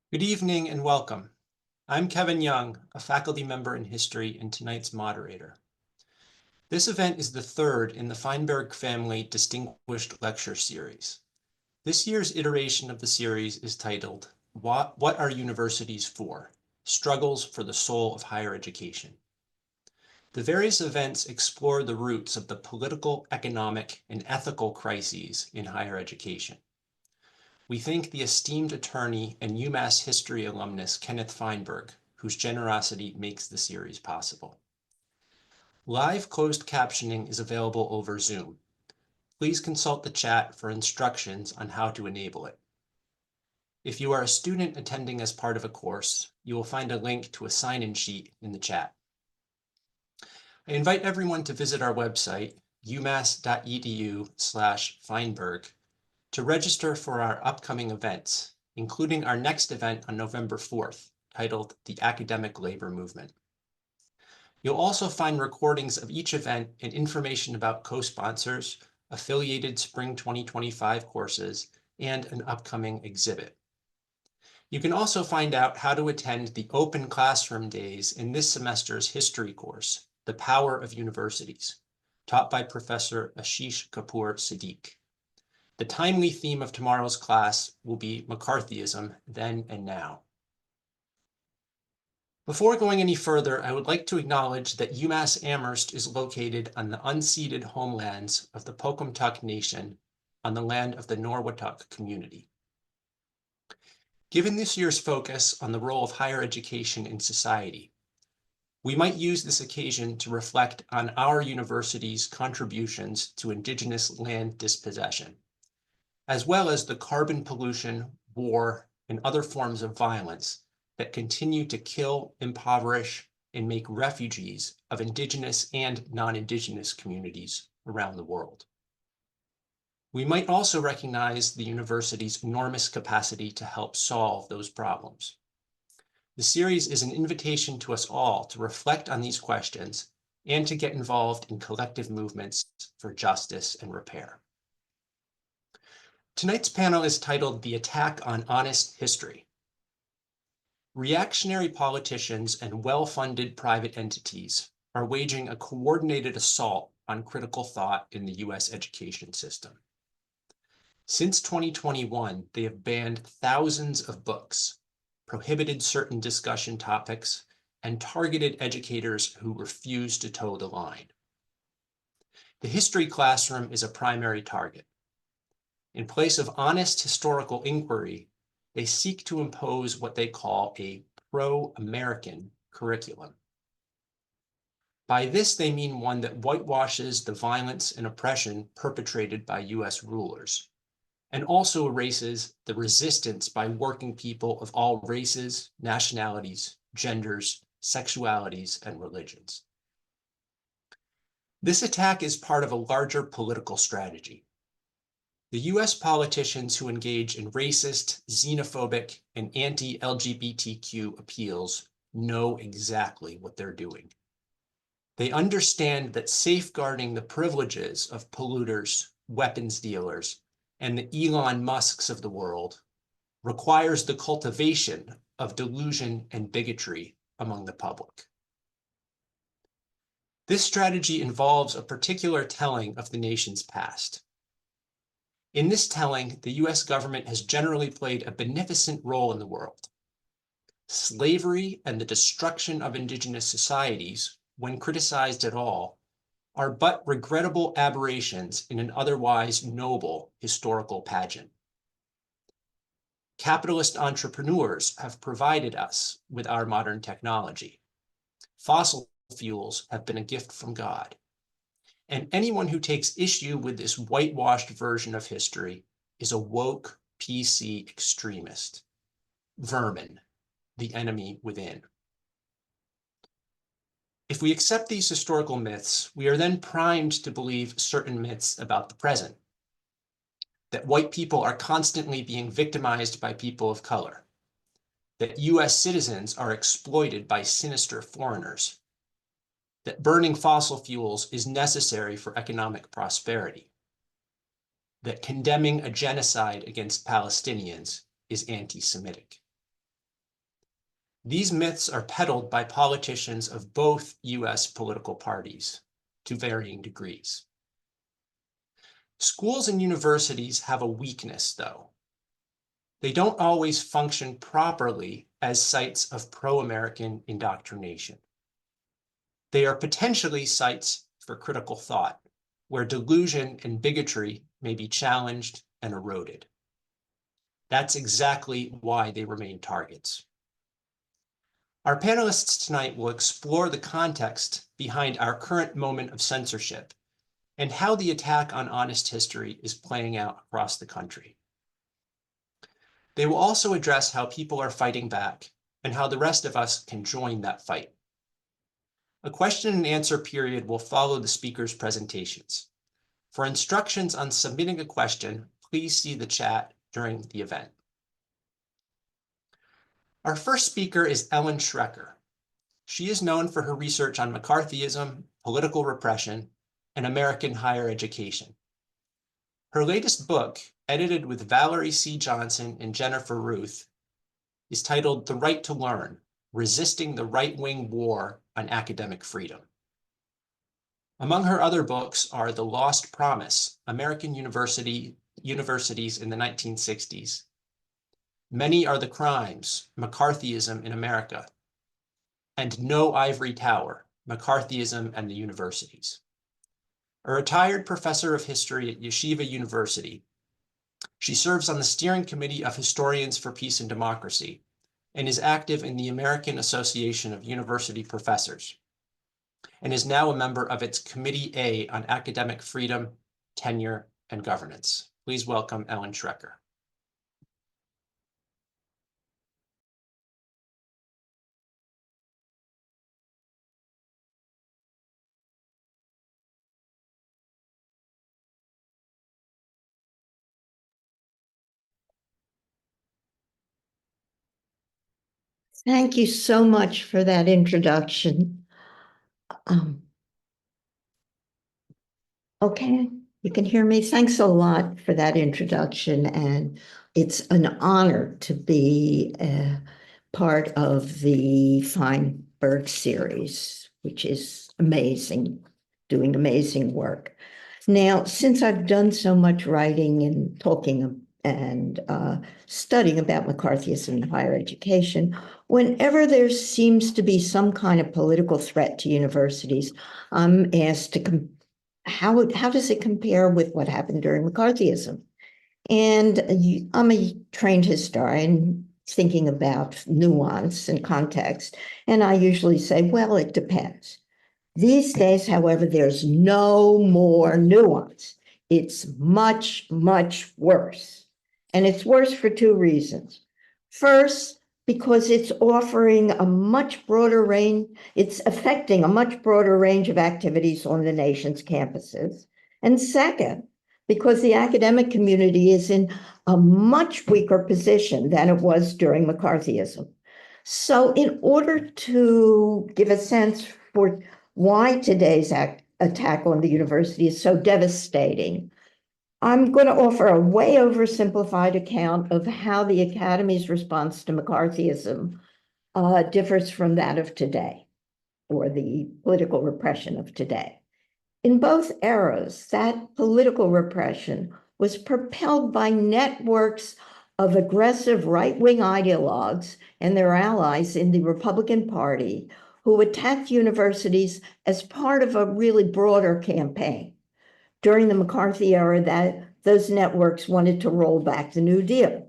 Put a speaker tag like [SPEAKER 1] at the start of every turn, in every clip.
[SPEAKER 1] Good evening and welcome. I'm Kevin Young, a faculty member in history and tonight's moderator. This event is the third in the Feinberg family Distinguished Lecture Series. This year's iteration of the series is titled, What Are Universities For? Struggles for the Soul of Higher Education. The various events explore the roots of the political, economic, and ethical crises in higher education. We thank the esteemed attorney and UMass history alumnus Kenneth Feinberg, whose generosity makes the series possible. Live closed captioning is available over Zoom. Please consult the chat for instructions on how to enable it. If you are a student attending as part of a course, you will find a link to a sign-in sheet in the chat. I invite everyone to visit our website, umass.edu/Feinberg, to register for our upcoming events, including our next event on November 4th, titled The Academic Labor Movement. You'll also find recordings of each event and information about co-sponsors, affiliated Spring 2025 courses, and an upcoming exhibit. You can also find out how to attend the open classroom days in this semester's history course, The Power of Universities, taught by Professor Ashish Kapoor Siddique. The timely theme of tomorrow's class will be McCarthyism, Then and Now. Before going any further, I would like to acknowledge that UMass Amherst is located on the unceded homelands of the Pocumtuck Nation on the land of the Norwottuck community. Given this year's focus on the role of higher education in society, we might use this occasion to reflect on our university's contributions to Indigenous land dispossession, as well as the carbon pollution, war, and other forms of violence that continue to kill, impoverish, and make refugees of Indigenous and non-Indigenous communities around the world. We might also recognize the university's enormous capacity to help solve those problems. The series is an invitation to us all to reflect on these questions and to get involved in collective movements for justice and repair. Tonight's panel is titled The Attack on Honest History. Reactionary politicians and well-funded private entities are waging a coordinated assault on critical thought in the US education system. Since 2021, they have banned thousands of books, prohibited certain discussion topics, and targeted educators who refuse to toe the line. The history classroom is a primary target. In place of honest historical inquiry, they seek to impose what they call a pro-American curriculum. By this, they mean one that whitewashes the violence and oppression perpetrated by US rulers, and also erases the resistance by working people of all races, nationalities, genders, sexualities, and religions. This attack is part of a larger political strategy. The US politicians who engage in racist, xenophobic, and anti-LGBTQ appeals know exactly what they're doing. They understand that safeguarding the privileges of polluters, weapons dealers, and the Elon Musks of the world requires the cultivation of delusion and bigotry among the public. This strategy involves a particular telling of the nation's past. In this telling, the US government has generally played a beneficent role in the world. Slavery and the destruction of indigenous societies, when criticized at all, are but regrettable aberrations in an otherwise noble historical pageant. Capitalist entrepreneurs have provided us with our modern technology. Fossil fuels have been a gift from God. And anyone who takes issue with this whitewashed version of history is a woke PC extremist. Vermin, the enemy within. If we accept these historical myths, we are then primed to believe certain myths about the present. That white people are constantly being victimized by people of color. That US citizens are exploited by sinister foreigners. That burning fossil fuels is necessary for economic prosperity, that condemning a genocide against Palestinians is anti-Semitic. These myths are peddled by politicians of both US political parties to varying degrees. Schools and universities have a weakness, though. They don't always function properly as sites of pro-American indoctrination. They are potentially sites for critical thought, where delusion and bigotry may be challenged and eroded. That's exactly why they remain targets. Our panelists tonight will explore the context behind our current moment of censorship and how the attack on honest history is playing out across the country. They will also address how people are fighting back and how the rest of us can join that fight. A question and answer period will follow the speakers' presentations. For instructions on submitting a question, please see the chat during the event. Our first speaker is Ellen Schrecker. She is known for her research on McCarthyism, political repression, and American higher education. Her latest book, edited with Valerie C. Johnson and Jennifer Ruth, is titled The Right to Learn: Resisting the Right-Wing War on Academic Freedom. Among her other books are The Lost Promise: American Universities in the 1960s, Many Are the Crimes: McCarthyism in America, and No Ivory Tower: McCarthyism and the Universities. A retired professor of history at Yeshiva University, she serves on the steering committee of Historians for Peace and Democracy and is active in the American Association of University Professors, and is now a member of its Committee A on Academic Freedom, Tenure, and Governance. Please welcome Ellen Schrecker.
[SPEAKER 2] Thank you so much for that introduction. Okay, you can hear me. Thanks a lot for that introduction, and it's an honor to be a part of the Feinberg series, which is amazing, doing amazing work. Now, since I've done so much writing and talking and studying about McCarthyism in higher education, whenever there seems to be some kind of political threat to universities, I'm asked to how does it compare with what happened during McCarthyism? And I'm a trained historian thinking about nuance and context, and I usually say, well, it depends. These days, however, there's no more nuance. It's much, much worse. And it's worse for two reasons. First, because it's offering a much broader range, it's affecting a much broader range of activities on the nation's campuses. And second, because the academic community is in a much weaker position than it was during McCarthyism. So in order to give a sense for why today's attack on the university is so devastating, I'm going to offer a way oversimplified account of how the Academy's response to McCarthyism differs from that of today, or the political repression of today. In both eras, that political repression was propelled by networks of aggressive right-wing ideologues and their allies in the Republican Party who attacked universities as part of a really broader campaign. During the McCarthy era, those networks wanted to roll back the New Deal.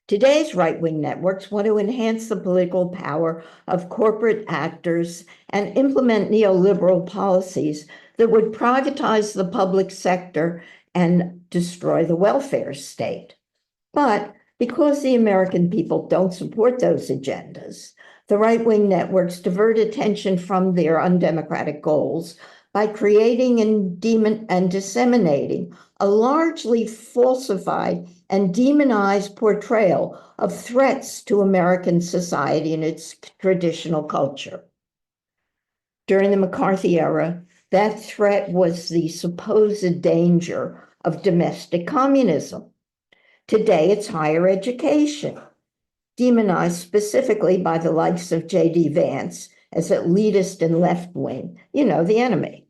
[SPEAKER 2] Today's right-wing networks want to enhance the political power of corporate actors and implement neoliberal policies that would privatize the public sector and destroy the welfare state. But because the American people don't support those agendas, the right-wing networks divert attention from their undemocratic goals by creating and disseminating a largely falsified and demonized portrayal of threats to American society and its traditional culture. During the McCarthy era, that threat was the supposed danger of domestic communism. Today, it's higher education. demonized specifically by the likes of J.D. Vance as elitist and left-wing, the enemy.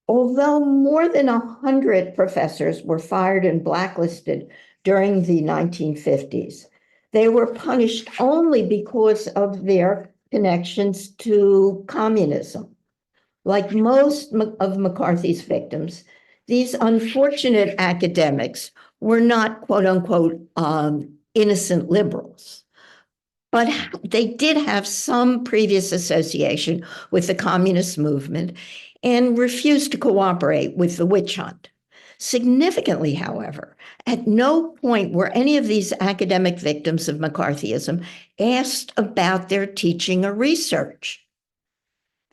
[SPEAKER 2] Although more than 100 professors were fired and blacklisted during the 1950s, they were punished only because of their connections to communism. Like most of McCarthy's victims, these unfortunate academics were not, quote unquote, innocent liberals, but they did have some previous association with the communist movement and refused to cooperate with the witch hunt. Significantly, however, at no point were any of these academic victims of McCarthyism asked about their teaching or research.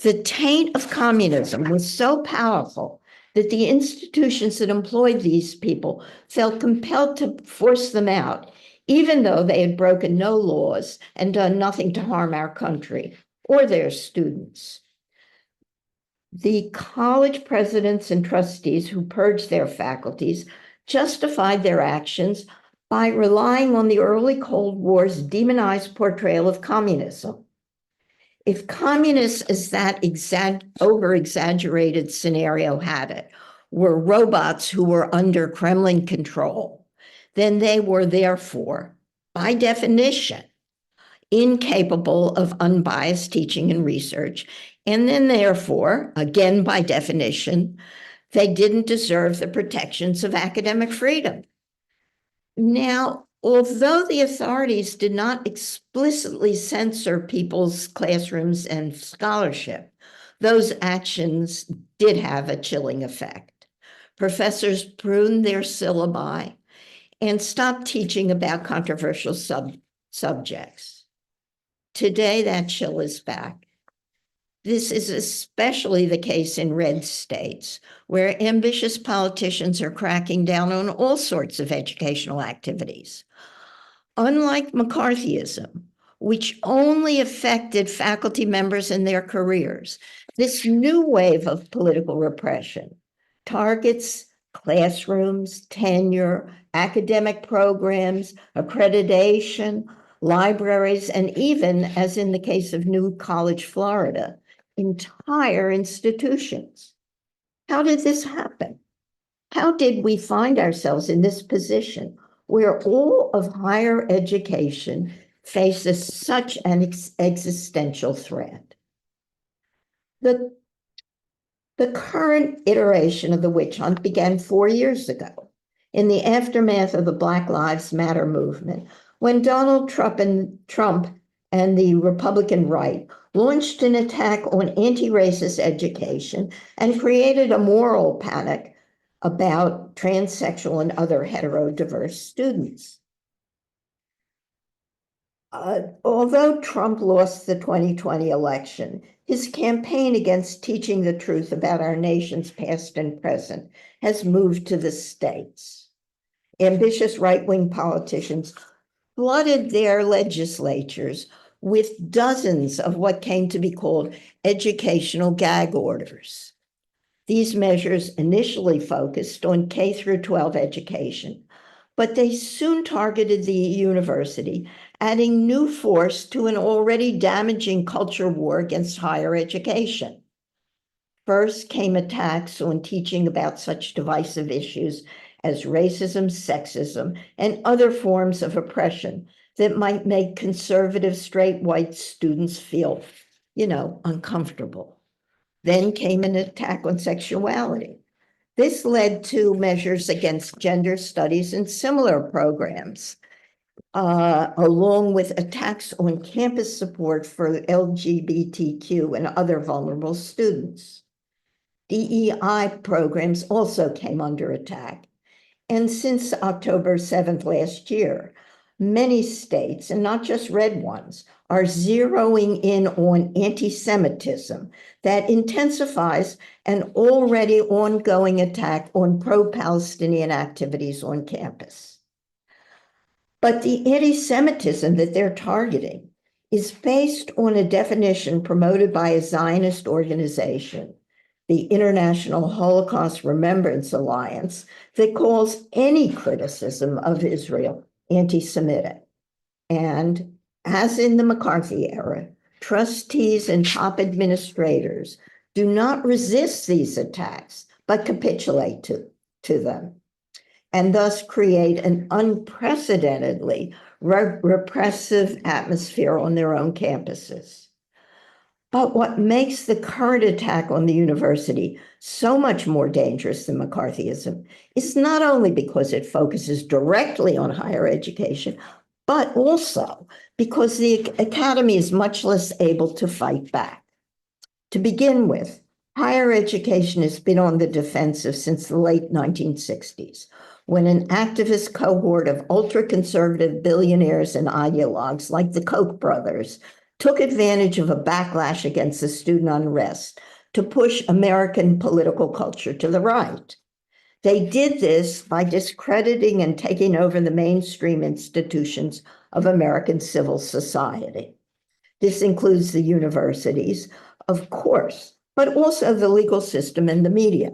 [SPEAKER 2] The taint of communism was so powerful that the institutions that employed these people felt compelled to force them out, even though they had broken no laws and done nothing to harm our country or their students. The college presidents and trustees who purged their faculties justified their actions by relying on the early Cold War's demonized portrayal of communism. If communists, as that over-exaggerated scenario had it, were robots who were under Kremlin control, then they were therefore, by definition, incapable of unbiased teaching and research, and then therefore, again by definition, they didn't deserve the protections of academic freedom. Now, although the authorities did not explicitly censor people's classrooms and scholarship, those actions did have a chilling effect. Professors pruned their syllabi and stopped teaching about controversial subjects. Today, that chill is back. This is especially the case in red states, where ambitious politicians are cracking down on all sorts of educational activities. Unlike McCarthyism, which only affected faculty members and their careers, this new wave of political repression targets classrooms, tenure, academic programs, accreditation, libraries, and even, as in the case of New College, Florida, entire institutions. How did this happen? How did we find ourselves in this position where all of higher education faces such an existential threat? The current iteration of the witch hunt began 4 years ago in the aftermath of the Black Lives Matter movement, when Donald Trump and the Republican right launched an attack on anti-racist education and created a moral panic about transsexual and other heterodiverse students. Although Trump lost the 2020 election, his campaign against teaching the truth about our nation's past and present has moved to the states. Ambitious right-wing politicians flooded their legislatures with dozens of what came to be called educational gag orders. These measures initially focused on K through 12 education, but they soon targeted the university, adding new force to an already damaging culture war against higher education. First came attacks on teaching about such divisive issues as racism, sexism, and other forms of oppression that might make conservative straight white students feel, uncomfortable. Then came an attack on sexuality. This led to measures against gender studies and similar programs, along with attacks on campus support for LGBTQ and other vulnerable students. DEI programs also came under attack. And since October 7th last year, many states, and not just red ones, are zeroing in on anti-Semitism that intensifies an already ongoing attack on pro-Palestinian activities on campus. But the anti-Semitism that they're targeting is based on a definition promoted by a Zionist organization, the International Holocaust Remembrance Alliance, that calls any criticism of Israel anti-Semitic. And as in the McCarthy era, trustees and top administrators do not resist these attacks, but capitulate to them, and thus create an unprecedentedly repressive atmosphere on their own campuses. But what makes the current attack on the university so much more dangerous than McCarthyism is not only because it focuses directly on higher education, but also because the academy is much less able to fight back. To begin with, higher education has been on the defensive since the late 1960s, when an activist cohort of ultra-conservative billionaires and ideologues like the Koch brothers took advantage of a backlash against the student unrest to push American political culture to the right. They did this by discrediting and taking over the mainstream institutions of American civil society. This includes the universities, of course, but also the legal system and the media.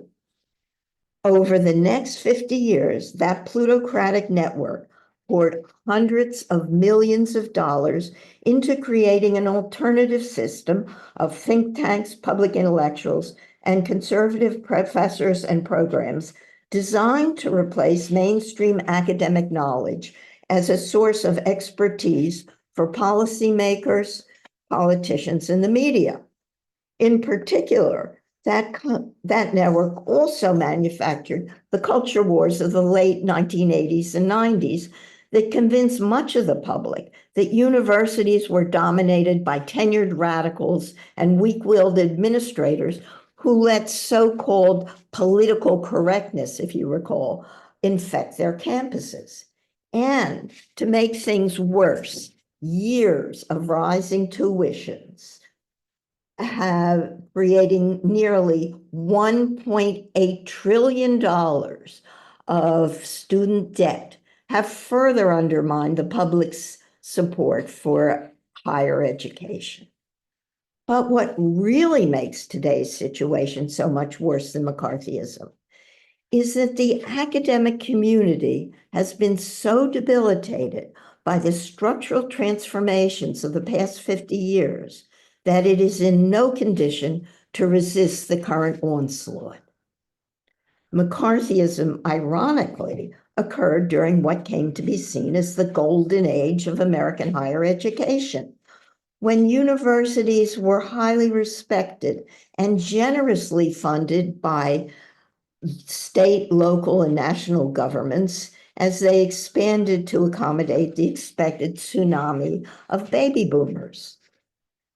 [SPEAKER 2] Over the next 50 years, that plutocratic network poured hundreds of millions of dollars into creating an alternative system of think tanks, public intellectuals, and conservative professors and programs designed to replace mainstream academic knowledge as a source of expertise for policymakers, politicians, and the media. In particular, that network also manufactured the culture wars of the late 1980s and 90s that convinced much of the public that universities were dominated by tenured radicals and weak-willed administrators who let so-called political correctness, if you recall, infect their campuses. And to make things worse, years of rising tuitions have creating nearly $1.8 trillion of student debt have further undermined the public's support for higher education. But what really makes today's situation so much worse than McCarthyism is that the academic community has been so debilitated by the structural transformations of the past 50 years that it is in no condition to resist the current onslaught. McCarthyism, ironically, occurred during what came to be seen as the golden age of American higher education, when universities were highly respected and generously funded by state, local, and national governments as they expanded to accommodate the expected tsunami of baby boomers.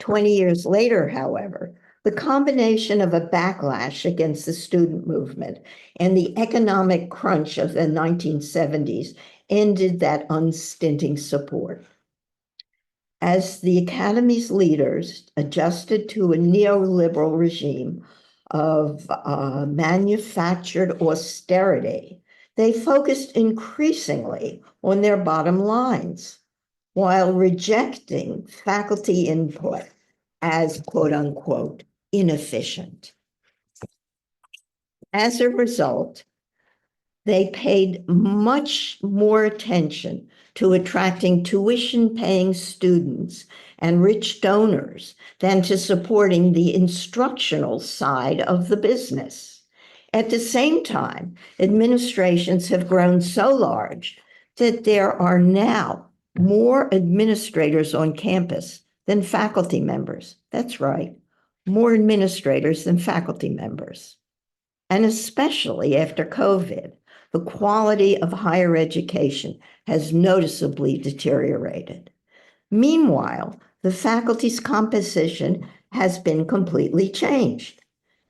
[SPEAKER 2] 20 years later, however, the combination of a backlash against the student movement and the economic crunch of the 1970s ended that unstinting support. As the Academy's leaders adjusted to a neoliberal regime of manufactured austerity, they focused increasingly on their bottom lines, while rejecting faculty input as quote unquote inefficient. As a result, they paid much more attention to attracting tuition-paying students and rich donors than to supporting the instructional side of the business. At the same time, administrations have grown so large that there are now more administrators on campus than faculty members. That's right, more administrators than faculty members. And especially after COVID, the quality of higher education has noticeably deteriorated. Meanwhile, the faculty's composition has been completely changed.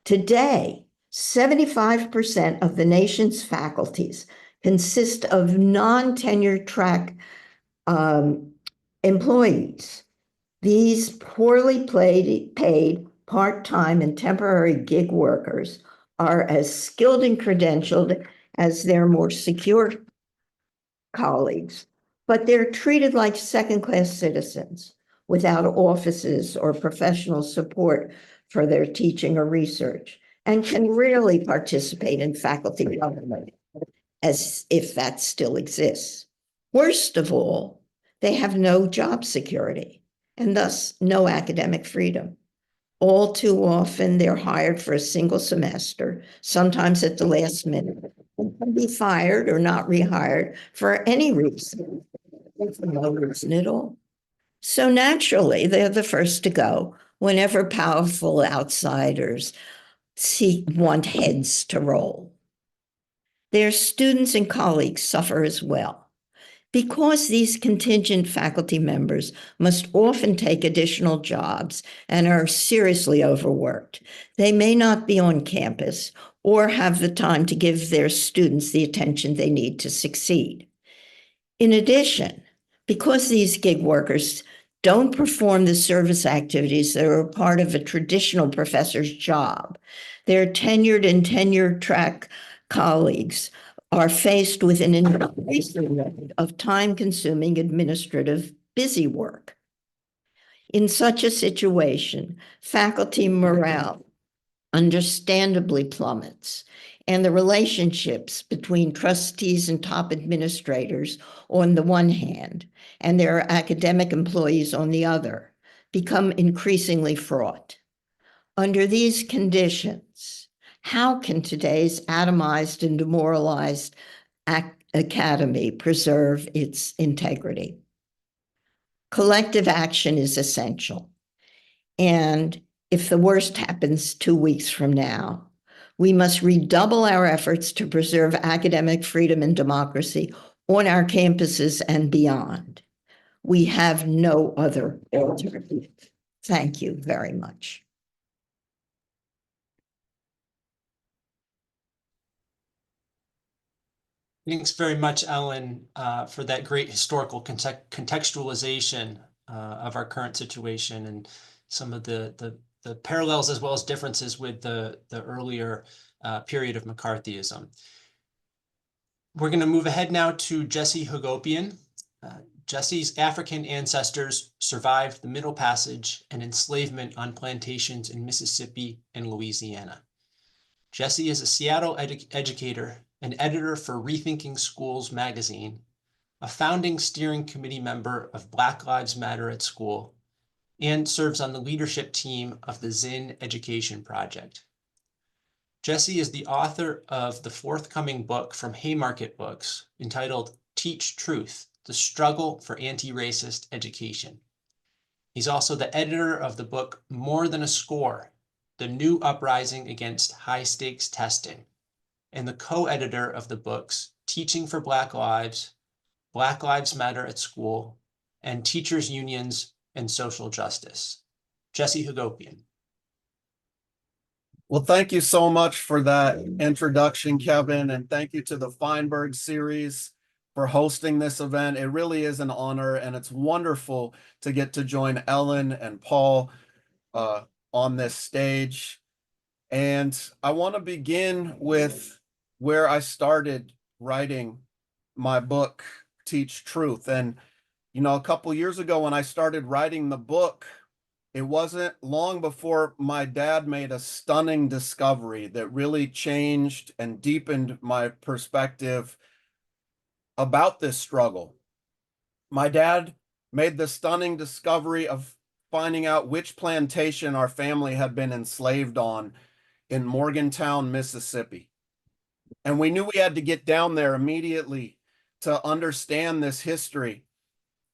[SPEAKER 2] Today, 75% of the nation's faculties consist of non-tenured track employees. These poorly paid part-time and temporary gig workers are as skilled and credentialed as their more secure colleagues, but they're treated like second-class citizens without offices or professional support for their teaching or research, and can rarely participate in faculty government, as if that still exists. Worst of all, They have no job security and thus no academic freedom. All too often, they're hired for a single semester, sometimes at the last minute, and can be fired or not rehired for any reason, for no reason at all. So naturally, they're the first to go whenever powerful outsiders want heads to roll. Their students and colleagues suffer as well. Because these contingent faculty members must often take additional jobs and are seriously overworked, they may not be on campus or have the time to give their students the attention they need to succeed. In addition, because these gig workers don't perform the service activities that are a part of a traditional professor's job, their tenured and tenure track colleagues are faced with an increasing load of time-consuming administrative busy work. In such a situation, faculty morale understandably plummets, and the relationships between trustees and top administrators on the one hand, and their academic employees on the other, become increasingly fraught. Under these conditions, how can today's atomized and demoralized academy preserve its integrity? Collective action is essential. And if the worst happens 2 weeks from now, we must redouble our efforts to preserve academic freedom and democracy on our campuses and beyond. We have no other alternative. Thank you very much.
[SPEAKER 1] Thanks very much, Ellen, for that great historical contextualization of our current situation and some of the parallels as well as differences with the earlier period of McCarthyism. We're going to move ahead now to Jesse Hagopian. Jesse's African ancestors survived the Middle Passage and enslavement on plantations in Mississippi and Louisiana. Jesse is a Seattle educator, an editor for Rethinking Schools magazine, a founding steering committee member of Black Lives Matter at School, and serves on the leadership team of the Zinn Education Project. Jesse is the author of the forthcoming book from Haymarket Books entitled Teach Truth: The Struggle for Anti-Racist Education. He's also the editor of the book More Than a Score: The New Uprising Against High-Stakes Testing, and the co-editor of the books Teaching for Black Lives Matter at School, and Teachers' Unions and Social Justice. Jesse Hagopian.
[SPEAKER 3] Well, thank you so much for that introduction, Kevin, and thank you to the Feinberg series for hosting this event. It really is an honor, and it's wonderful to get to join Ellen and Paul on this stage. And I want to begin with where I started writing my book, Teach Truth. And, you know, a couple years ago when I started writing the book, it wasn't long before my dad made a stunning discovery that really changed and deepened my perspective about this struggle. My dad made the stunning discovery of finding out which plantation our family had been enslaved on in Morgantown, Mississippi. And we knew we had to get down there immediately to understand this history.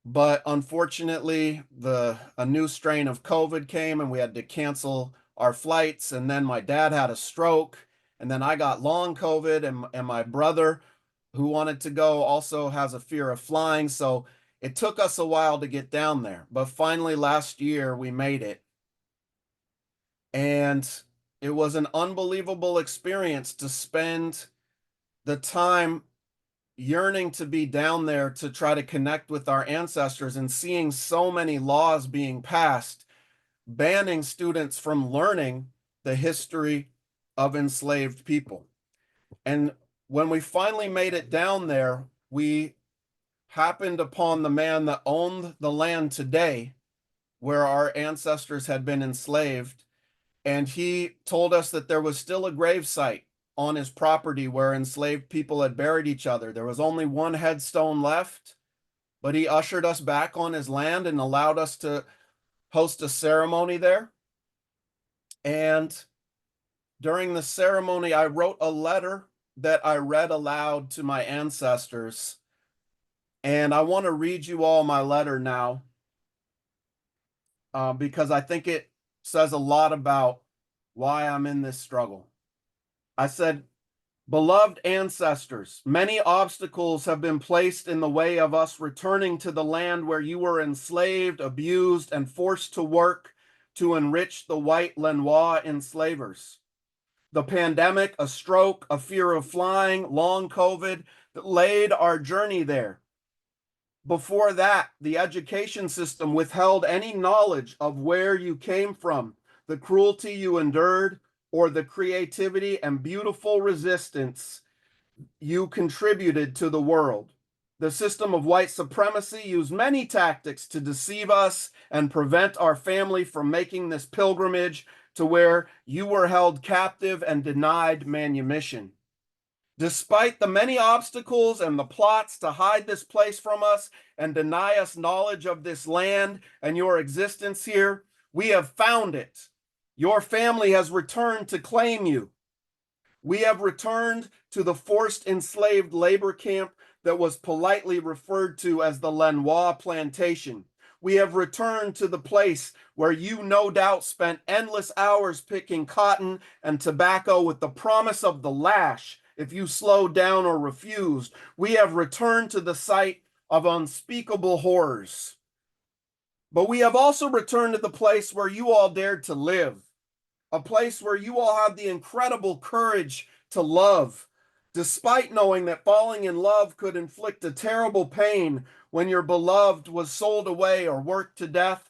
[SPEAKER 3] But unfortunately, a new strain of COVID came and we had to cancel our flights. And then my dad had a stroke. And then I got long COVID, and my brother, who wanted to go, also has a fear of flying. So it took us a while to get down there. But finally, last year, we made it. And it was an unbelievable experience to spend the time yearning to be down there to try to connect with our ancestors and seeing so many laws being passed, banning students from learning the history of enslaved people. And when we finally made it down there, we happened upon the man that owned the land today where our ancestors had been enslaved. And he told us that there was still a gravesite on his property where enslaved people had buried each other. There was only one headstone left, but he ushered us back on his land and allowed us to host a ceremony there. And during the ceremony, I wrote a letter that I read aloud to my ancestors. And I want to read you all my letter now, because I think it says a lot about why I'm in this struggle. I said, "Beloved ancestors, many obstacles have been placed in the way of us returning to the land where you were enslaved, abused, and forced to work to enrich the white Lenoir enslavers. The pandemic, a stroke, a fear of flying, long COVID delayed our journey there. Before that, the education system withheld any knowledge of where you came from, the cruelty you endured, or the creativity and beautiful resistance you contributed to the world. The system of white supremacy used many tactics to deceive us and prevent our family from making this pilgrimage to where you were held captive and denied manumission. Despite the many obstacles and the plots to hide this place from us and deny us knowledge of this land and your existence here, we have found it. Your family has returned to claim you. We have returned to the forced enslaved labor camp that was politely referred to as the Lenoir plantation. We have returned to the place where you no doubt spent endless hours picking cotton and tobacco with the promise of the lash if you slowed down or refused. We have returned to the site of unspeakable horrors. But we have also returned to the place where you all dared to live, a place where you all had the incredible courage to love, despite knowing that falling in love could inflict a terrible pain when your beloved was sold away or worked to death.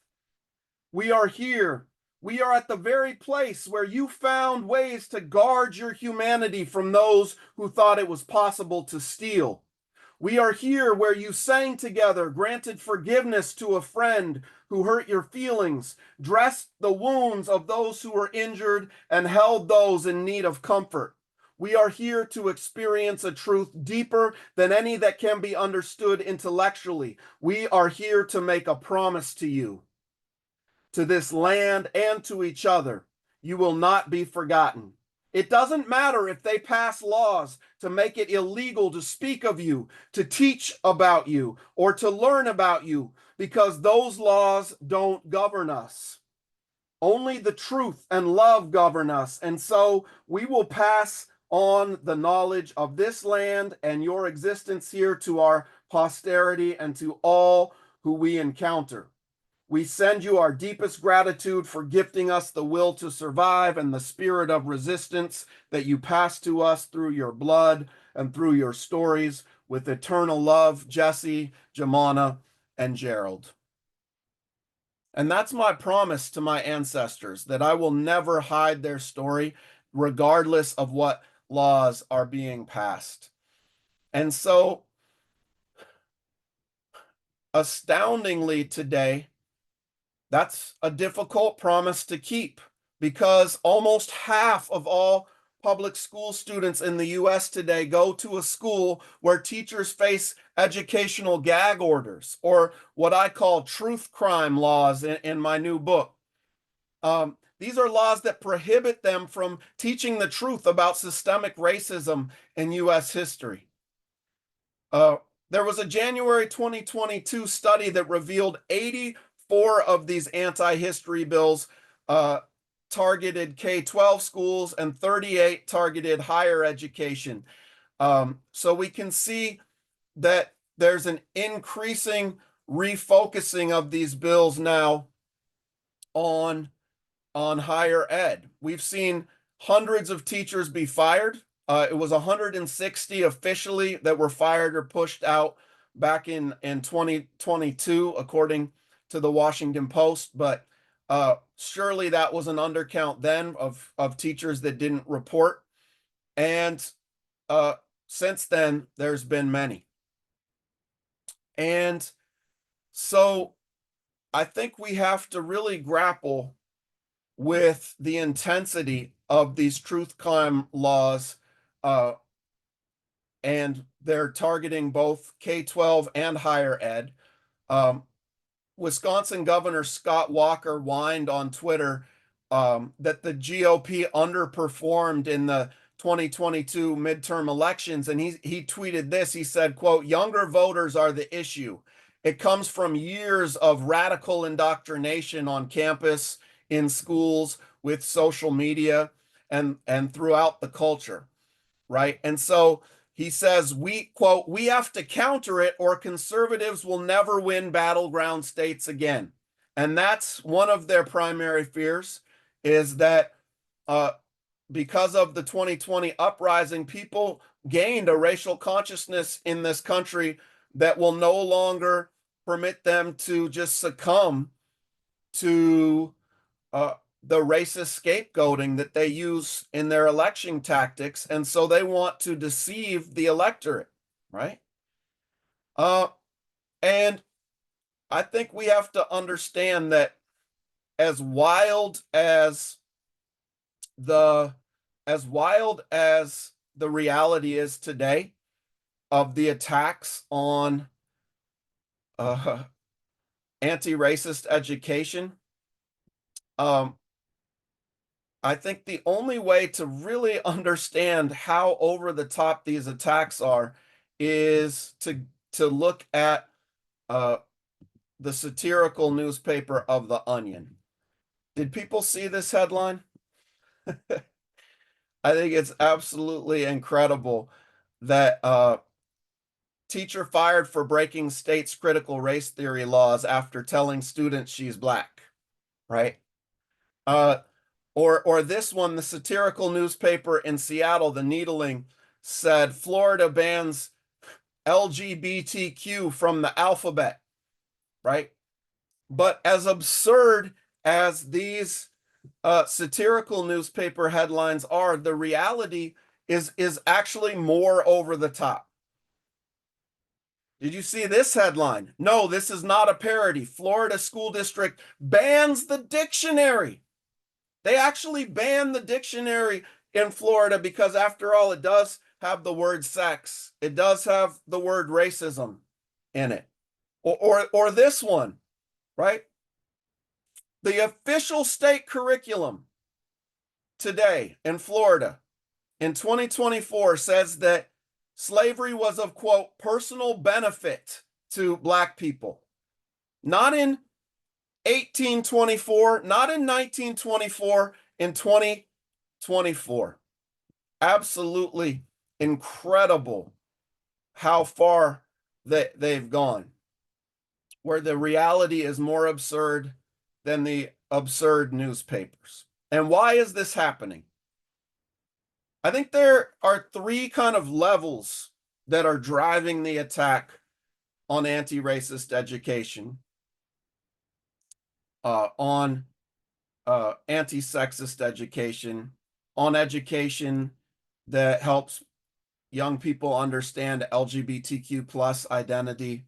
[SPEAKER 3] We are here. We are at the very place where you found ways to guard your humanity from those who thought it was possible to steal. We are here where you sang together, granted forgiveness to a friend who hurt your feelings, dressed the wounds of those who were injured, and held those in need of comfort. We are here to experience a truth deeper than any that can be understood intellectually. We are here to make a promise to you, to this land, and to each other. You will not be forgotten. It doesn't matter if they pass laws to make it illegal to speak of you, to teach about you, or to learn about you, because those laws don't govern us. Only the truth and love govern us, and so we will pass on the knowledge of this land and your existence here to our posterity and to all who we encounter. We send you our deepest gratitude for gifting us the will to survive and the spirit of resistance that you pass to us through your blood and through your stories. With eternal love, Jesse, Jamana, and Gerald." And that's my promise to my ancestors, that I will never hide their story, regardless of what laws are being passed. And so, astoundingly today, that's a difficult promise to keep, because almost half of all public school students in the US today go to a school where teachers face educational gag orders, or what I call truth crime laws in my new book. These are laws that prohibit them from teaching the truth about systemic racism in US history. There was a January 2022 study that revealed 84 of these anti-history bills targeted K-12 schools and 38 targeted higher education. So we can see that there's an increasing refocusing of these bills now on higher ed. We've seen hundreds of teachers be fired. It was 160 officially that were fired or pushed out back in 2022, according to the Washington Post. But surely that was an undercount then of teachers that didn't report. And since then, there's been many. And so I think we have to really grapple with the intensity of these truth crime laws and they're targeting both K-12 and higher ed. Wisconsin Governor Scott Walker whined on Twitter that the GOP underperformed in the 2022 midterm elections. And he tweeted this. He said, quote, "Younger voters are the issue. It comes from years of radical indoctrination on campus, in schools, with social media, and throughout the culture." Right. And so he says, we, quote, "We have to counter it or conservatives will never win battleground states again." And that's one of their primary fears, is that because of the 2020 uprising, people gained a racial consciousness in this country that will no longer permit them to just succumb to the racist scapegoating that they use in their election tactics. And so they want to deceive the electorate, right? And I think we have to understand that as wild as the reality is today of the attacks on anti-racist education, I think the only way to really understand how over the top these attacks are is to look at the satirical newspaper of The Onion. Did people see this headline? I think it's absolutely incredible that teacher fired for breaking state's critical race theory laws after telling students she's black, right? Or this one, the satirical newspaper in Seattle, The Needling, said Florida bans LGBTQ from the alphabet, right? But as absurd as these satirical newspaper headlines are, the reality is actually more over the top. Did you see this headline? No, this is not a parody. Florida school district bans the dictionary. They actually banned the dictionary in Florida because, after all, it does have the word sex. It does have the word racism in it. Or this one, right? The official state curriculum today in Florida in 2024 says that slavery was of, quote, personal benefit to Black people. Not in 1824, not in 1924, in 2024. Absolutely incredible how far they've gone, where the reality is more absurd than the absurd newspapers. And why is this happening? I think there are three kind of levels that are driving the attack on anti-racist education, on anti-sexist education, on education that helps young people understand LGBTQ plus identity.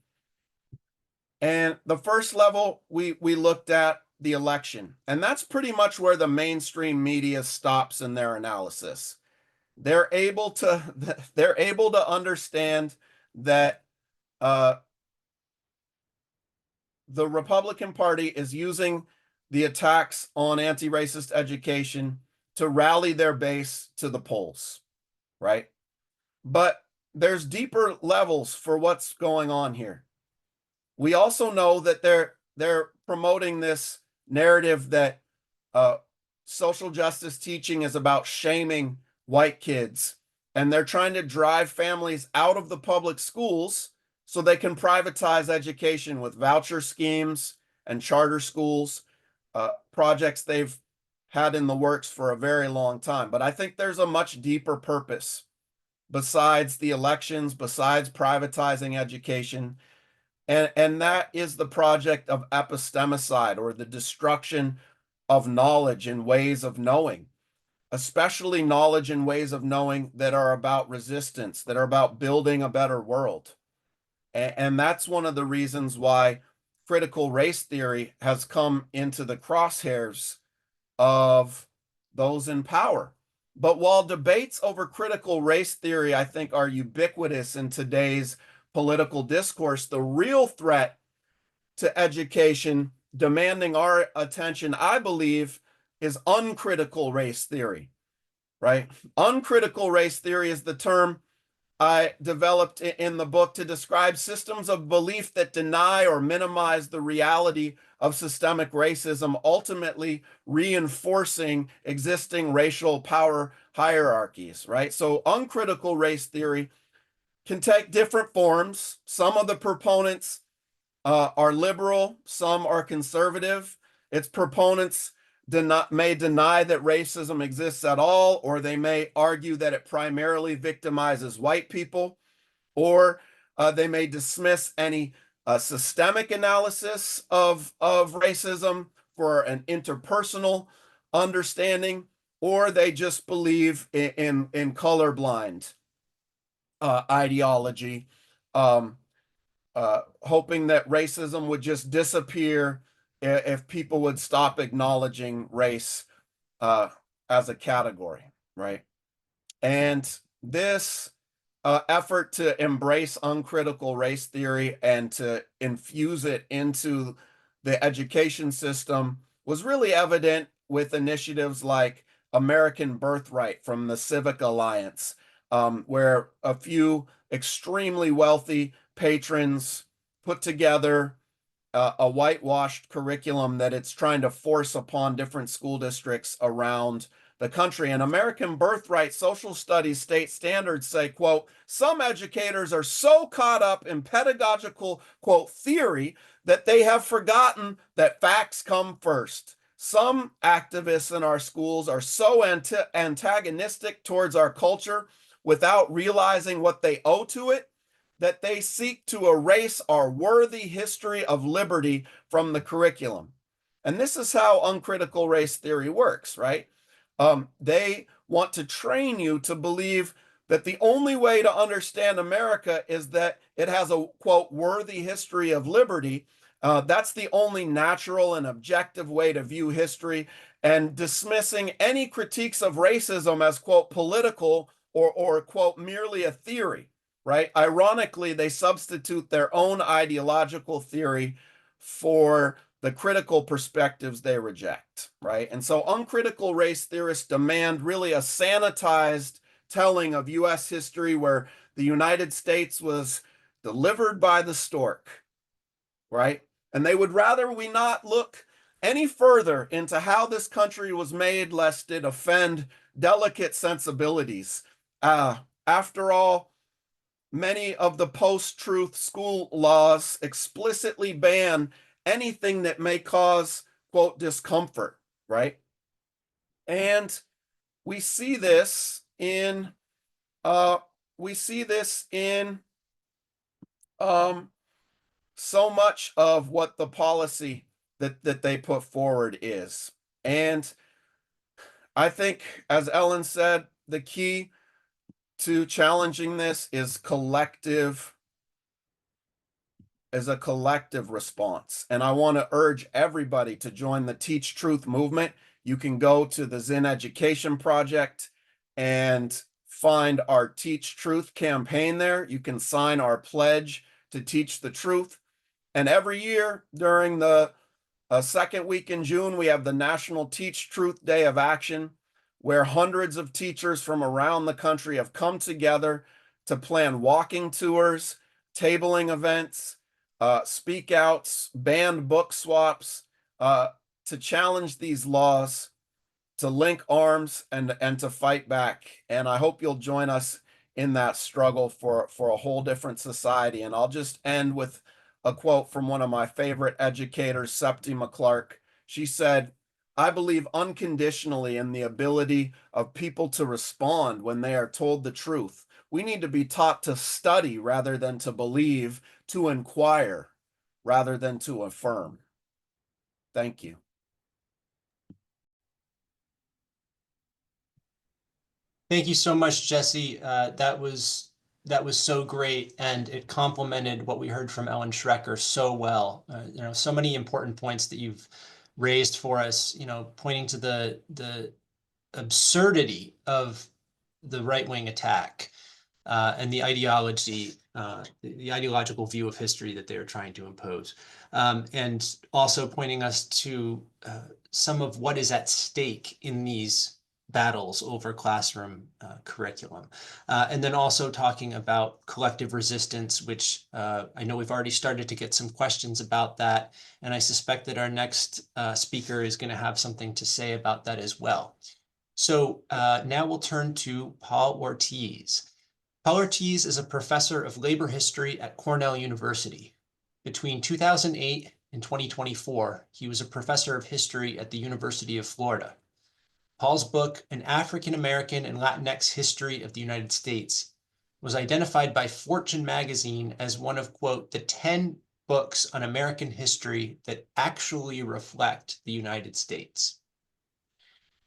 [SPEAKER 3] And the first level, we looked at the election, and that's pretty much where the mainstream media stops in their analysis. They're able to understand that the Republican Party is using the attacks on anti-racist education to rally their base to the polls, right? But there's deeper levels for what's going on here. We also know that they're promoting this narrative that social justice teaching is about shaming white kids, and they're trying to drive families out of the public schools so they can privatize education with voucher schemes and charter schools, projects they've had in the works for a very long time. But I think there's a much deeper purpose besides the elections, besides privatizing education, and that is the project of epistemicide, or the destruction of knowledge and ways of knowing, especially knowledge and ways of knowing that are about resistance, that are about building a better world. And that's one of the reasons why critical race theory has come into the crosshairs of those in power. But while debates over critical race theory, I think, are ubiquitous in today's political discourse, the real threat to education demanding our attention, I believe, is uncritical race theory, right? Uncritical race theory is the term I developed in the book to describe systems of belief that deny or minimize the reality of systemic racism, ultimately reinforcing existing racial power hierarchies, right? So uncritical race theory can take different forms. Some of the proponents are liberal, some are conservative. Its proponents may deny that racism exists at all, or they may argue that it primarily victimizes white people, or they may dismiss any systemic analysis of racism for an interpersonal understanding, or they just believe in colorblind ideology. Hoping that racism would just disappear if people would stop acknowledging race as a category, right? And this effort to embrace uncritical race theory and to infuse it into the education system was really evident with initiatives like American Birthright from the Civic Alliance, where a few extremely wealthy patrons put together a whitewashed curriculum that it's trying to force upon different school districts around the country. And American Birthright social studies state standards say, quote, some educators are so caught up in pedagogical, quote, theory that they have forgotten that facts come first. Some activists in our schools are so antagonistic towards our culture without realizing what they owe to it, that they seek to erase our worthy history of liberty from the curriculum. And this is how uncritical race theory works, right? They want to train you to believe that the only way to understand America is that it has a, quote, worthy history of liberty. That's the only natural and objective way to view history, and dismissing any critiques of racism as, quote, political or quote, merely a theory, right? Ironically, they substitute their own ideological theory for the critical perspectives they reject, right? And so uncritical race theorists demand really a sanitized telling of US history where the United States was delivered by the stork, right? And they would rather we not look any further into how this country was made, lest it offend delicate sensibilities. After all, many of the post-truth school laws explicitly ban anything that may cause, quote, discomfort, right? And we see this in so much of what the policy that they put forward is. And I think, as Ellen said, the key to challenging this is a collective response. And I want to urge everybody to join the Teach Truth movement. You can go to the Zen Education Project and find our Teach Truth campaign there. You can sign our pledge to teach the truth. And every year during the second week in June, we have the National Teach Truth Day of Action, where hundreds of teachers from around the country have come together to plan walking tours, tabling events, speak outs, banned book swaps, to challenge these laws, to link arms and to fight back. And I hope you'll join us in that struggle for a whole different society. And I'll just end with a quote from one of my favorite educators, Septima Clark. She said, I believe unconditionally in the ability of people to respond when they are told the truth. We need to be taught to study rather than to believe, to inquire rather than to affirm. Thank you.
[SPEAKER 1] Thank you so much, Jesse. That was so great, and it complemented what we heard from Ellen Schrecker so well. So many important points that you've raised for us. Pointing to the absurdity of the right-wing attack and the ideology, the ideological view of history that they are trying to impose, and also pointing us to some of what is at stake in these battles over classroom curriculum. And then also talking about collective resistance, which I know we've already started to get some questions about that, and I suspect that our next speaker is going to have something to say about that as well. So now we'll turn to Paul Ortiz. Paul Ortiz is a professor of labor history at Cornell University. Between 2008 and 2024, he was a professor of history at the University of Florida. Paul's book, An African American and Latinx History of the United States, was identified by Fortune magazine as one of, quote, the 10 books on American history that actually reflect the United States.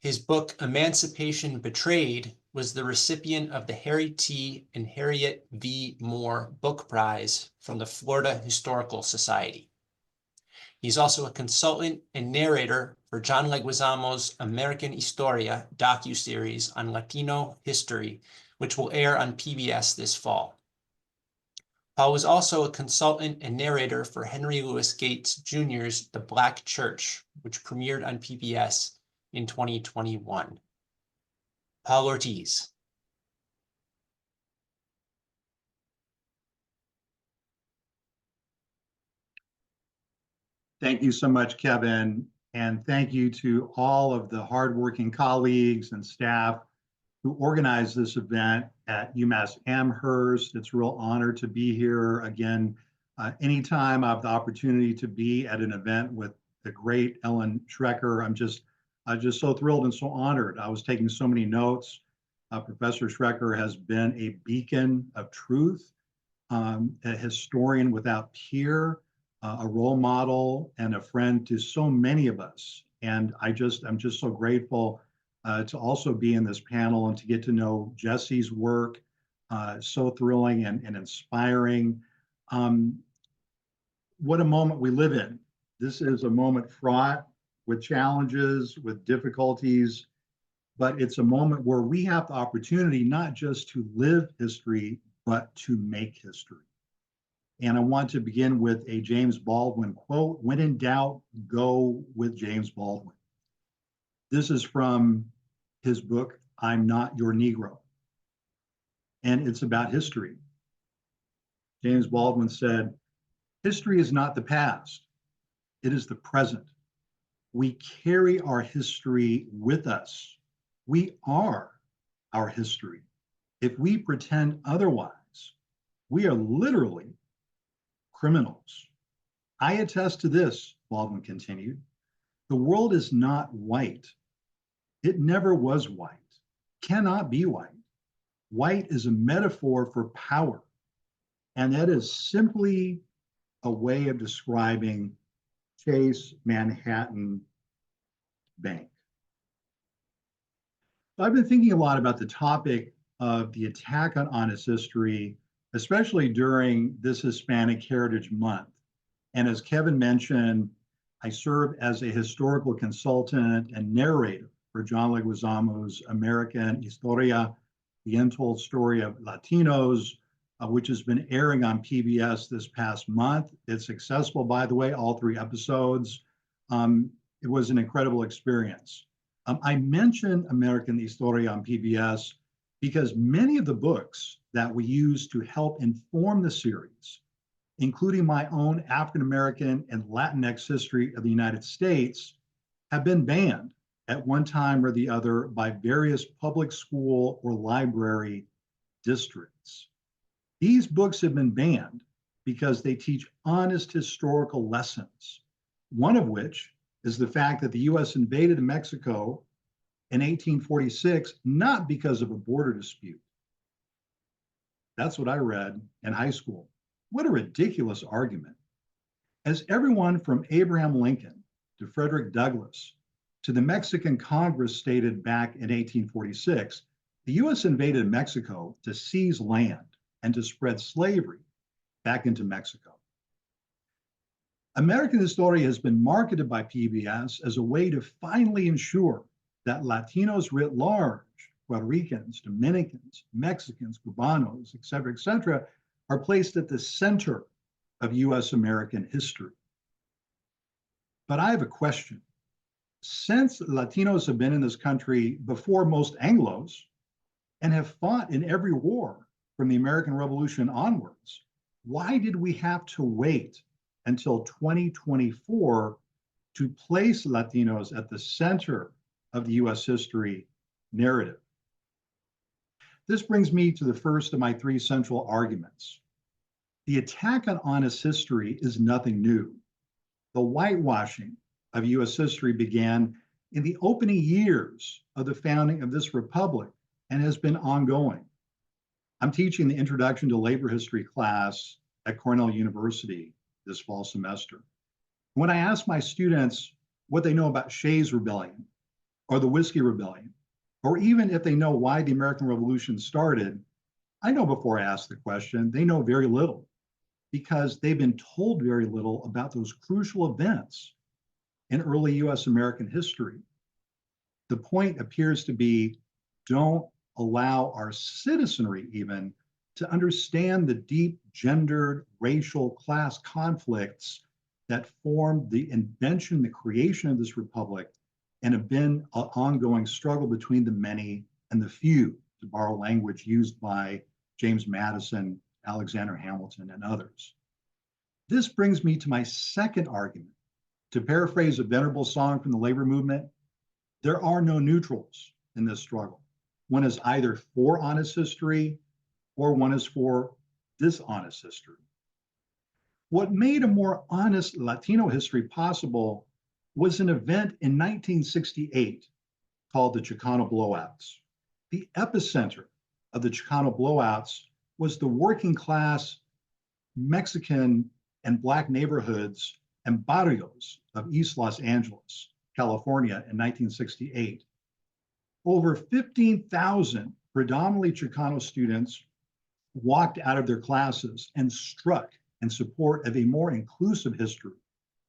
[SPEAKER 1] His book, Emancipation Betrayed, was the recipient of the Harry T. and Harriet V. Moore Book Prize from the Florida Historical Society. He's also a consultant and narrator for John Leguizamo's American Historia docuseries on Latino history, which will air on PBS this fall. Paul was also a consultant and narrator for Henry Louis Gates Jr.'s The Black Church, which premiered on PBS in 2021. Paul Ortiz.
[SPEAKER 4] Thank you so much, Kevin. And thank you to all of the hardworking colleagues and staff who organized this event at UMass Amherst. It's a real honor to be here. Again, anytime I have the opportunity to be at an event with the great Ellen Schrecker, I'm just so thrilled and so honored. I was taking so many notes. Professor Schrecker has been a beacon of truth, a historian without peer, a role model and a friend to so many of us. And I'm just so grateful to also be in this panel and to get to know Jesse's work. So thrilling and inspiring. What a moment we live in. This is a moment fraught with challenges, with difficulties, but it's a moment where we have the opportunity not just to live history, but to make history. And I want to begin with a James Baldwin quote, when in doubt, go with James Baldwin. This is from his book, I'm Not Your Negro. And it's about history. James Baldwin said, history is not the past, it is the present. We carry our history with us. We are our history. If we pretend otherwise, we are literally criminals. I attest to this, Baldwin continued. The world is not white. It never was white, cannot be white. White is a metaphor for power, and that is simply a way of describing Chase Manhattan Bank. I've been thinking a lot about the topic of the attack on honest history, especially during this Hispanic Heritage Month. And as Kevin mentioned, I serve as a historical consultant and narrator for John Leguizamo's American Historia, the Untold Story of Latinos, which has been airing on PBS this past month. It's successful, by the way, all 3 episodes. It was an incredible experience. I mentioned American Historia on PBS because many of the books that we use to help inform the series, including my own African American and Latinx history of the United States, have been banned at one time or the other by various public school or library districts. These books have been banned because they teach honest historical lessons, one of which is the fact that the US invaded Mexico in 1846, not because of a border dispute. That's what I read in high school. What a ridiculous argument. As everyone from Abraham Lincoln to Frederick Douglass to the Mexican Congress stated back in 1846, the US invaded Mexico to seize land and to spread slavery back into Mexico. American Historia has been marketed by PBS as a way to finally ensure that Latinos writ large, Puerto Ricans, Dominicans, Mexicans, Cubanos, et cetera, are placed at the center of US American history. But I have a question. Since Latinos have been in this country before most Anglos and have fought in every war from the American Revolution onwards, why did we have to wait until 2024 to place Latinos at the center of the US history narrative? This brings me to the first of my three central arguments. The attack on honest history is nothing new. The whitewashing of US history began in the opening years of the founding of this republic and has been ongoing. I'm teaching the Introduction to Labor History class at Cornell University this fall semester. When I ask my students what they know about Shays' Rebellion or the Whiskey Rebellion, or even if they know why the American Revolution started, I know before I ask the question, they know very little because they've been told very little about those crucial events in early US American history. The point appears to be, don't allow our citizenry even to understand the deep gendered, racial, class conflicts that formed the invention, the creation of this republic, and have been an ongoing struggle between the many and the few, to borrow language used by James Madison, Alexander Hamilton, and others. This brings me to my second argument. To paraphrase a venerable song from the labor movement, there are no neutrals in this struggle. One is either for honest history or one is for dishonest history. What made a more honest Latino history possible was an event in 1968 called the Chicano Blowouts. The epicenter of the Chicano Blowouts was the working class Mexican and Black neighborhoods and barrios of East Los Angeles, California in 1968. Over 15,000 predominantly Chicano students walked out of their classes and struck in support of a more inclusive history,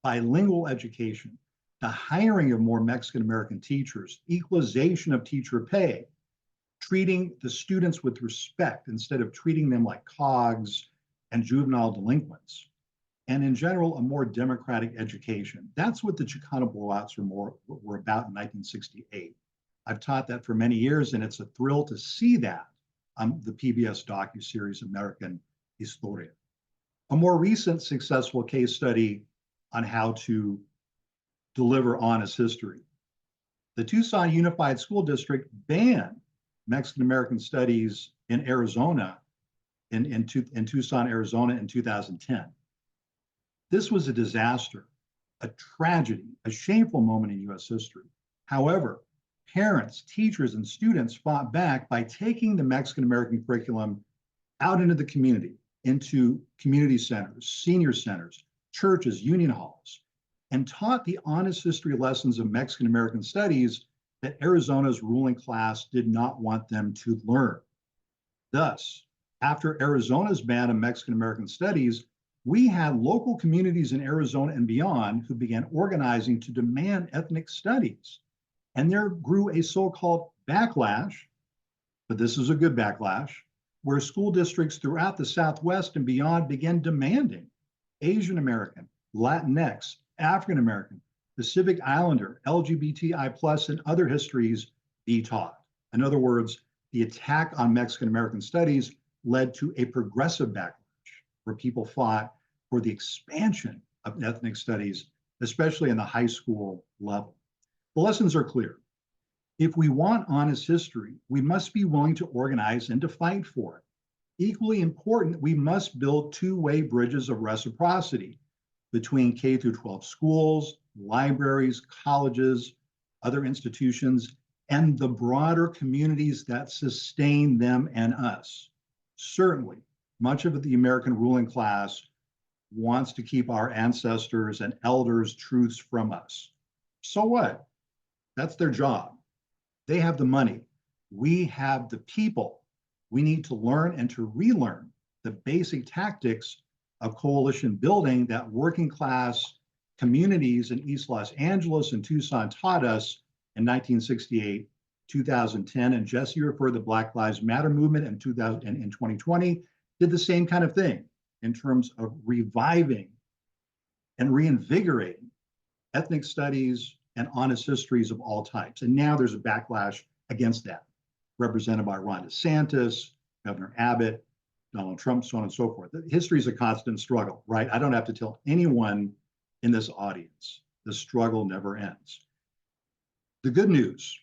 [SPEAKER 4] bilingual education, the hiring of more Mexican American teachers, equalization of teacher pay, treating the students with respect instead of treating them like cogs and juvenile delinquents, and in general, a more democratic education. That's what the Chicano Blowouts were about in 1968. I've taught that for many years, and it's a thrill to see that on the PBS docuseries American Historia. A more recent successful case study on how to deliver honest history. The Tucson Unified School District banned Mexican American studies in Arizona, in Tucson, Arizona in 2010. This was a disaster, a tragedy, a shameful moment in US history. However, parents, teachers, and students fought back by taking the Mexican American curriculum out into the community, into community centers, senior centers, churches, union halls, and taught the honest history lessons of Mexican American studies that Arizona's ruling class did not want them to learn. Thus, after Arizona's ban of Mexican American studies, we had local communities in Arizona and beyond who began organizing to demand ethnic studies. And there grew a so-called backlash, but this is a good backlash, where school districts throughout the Southwest and beyond began demanding Asian American, Latinx, African American, Pacific Islander, LGBTI+, and other histories be taught. In other words, the attack on Mexican American studies led to a progressive backlash where people fought for the expansion of ethnic studies, especially in the high school level. The lessons are clear. If we want honest history, we must be willing to organize and to fight for it. Equally important, we must build two-way bridges of reciprocity between K through 12 schools, libraries, colleges, other institutions, and the broader communities that sustain them and us. Certainly, much of the American ruling class wants to keep our ancestors and elders' truths from us. So what? That's their job. They have the money. We have the people. We need to learn and to relearn the basic tactics of coalition building that working class communities in East Los Angeles and Tucson taught us in 1968, 2010, and Jesse referred the Black Lives Matter movement in 2020 did the same kind of thing in terms of reviving and reinvigorating ethnic studies and honest histories of all types. And now there's a backlash against that, represented by Ron DeSantis, Governor Abbott, Donald Trump, so on and so forth. History is a constant struggle, right? I don't have to tell anyone in this audience, the struggle never ends. The good news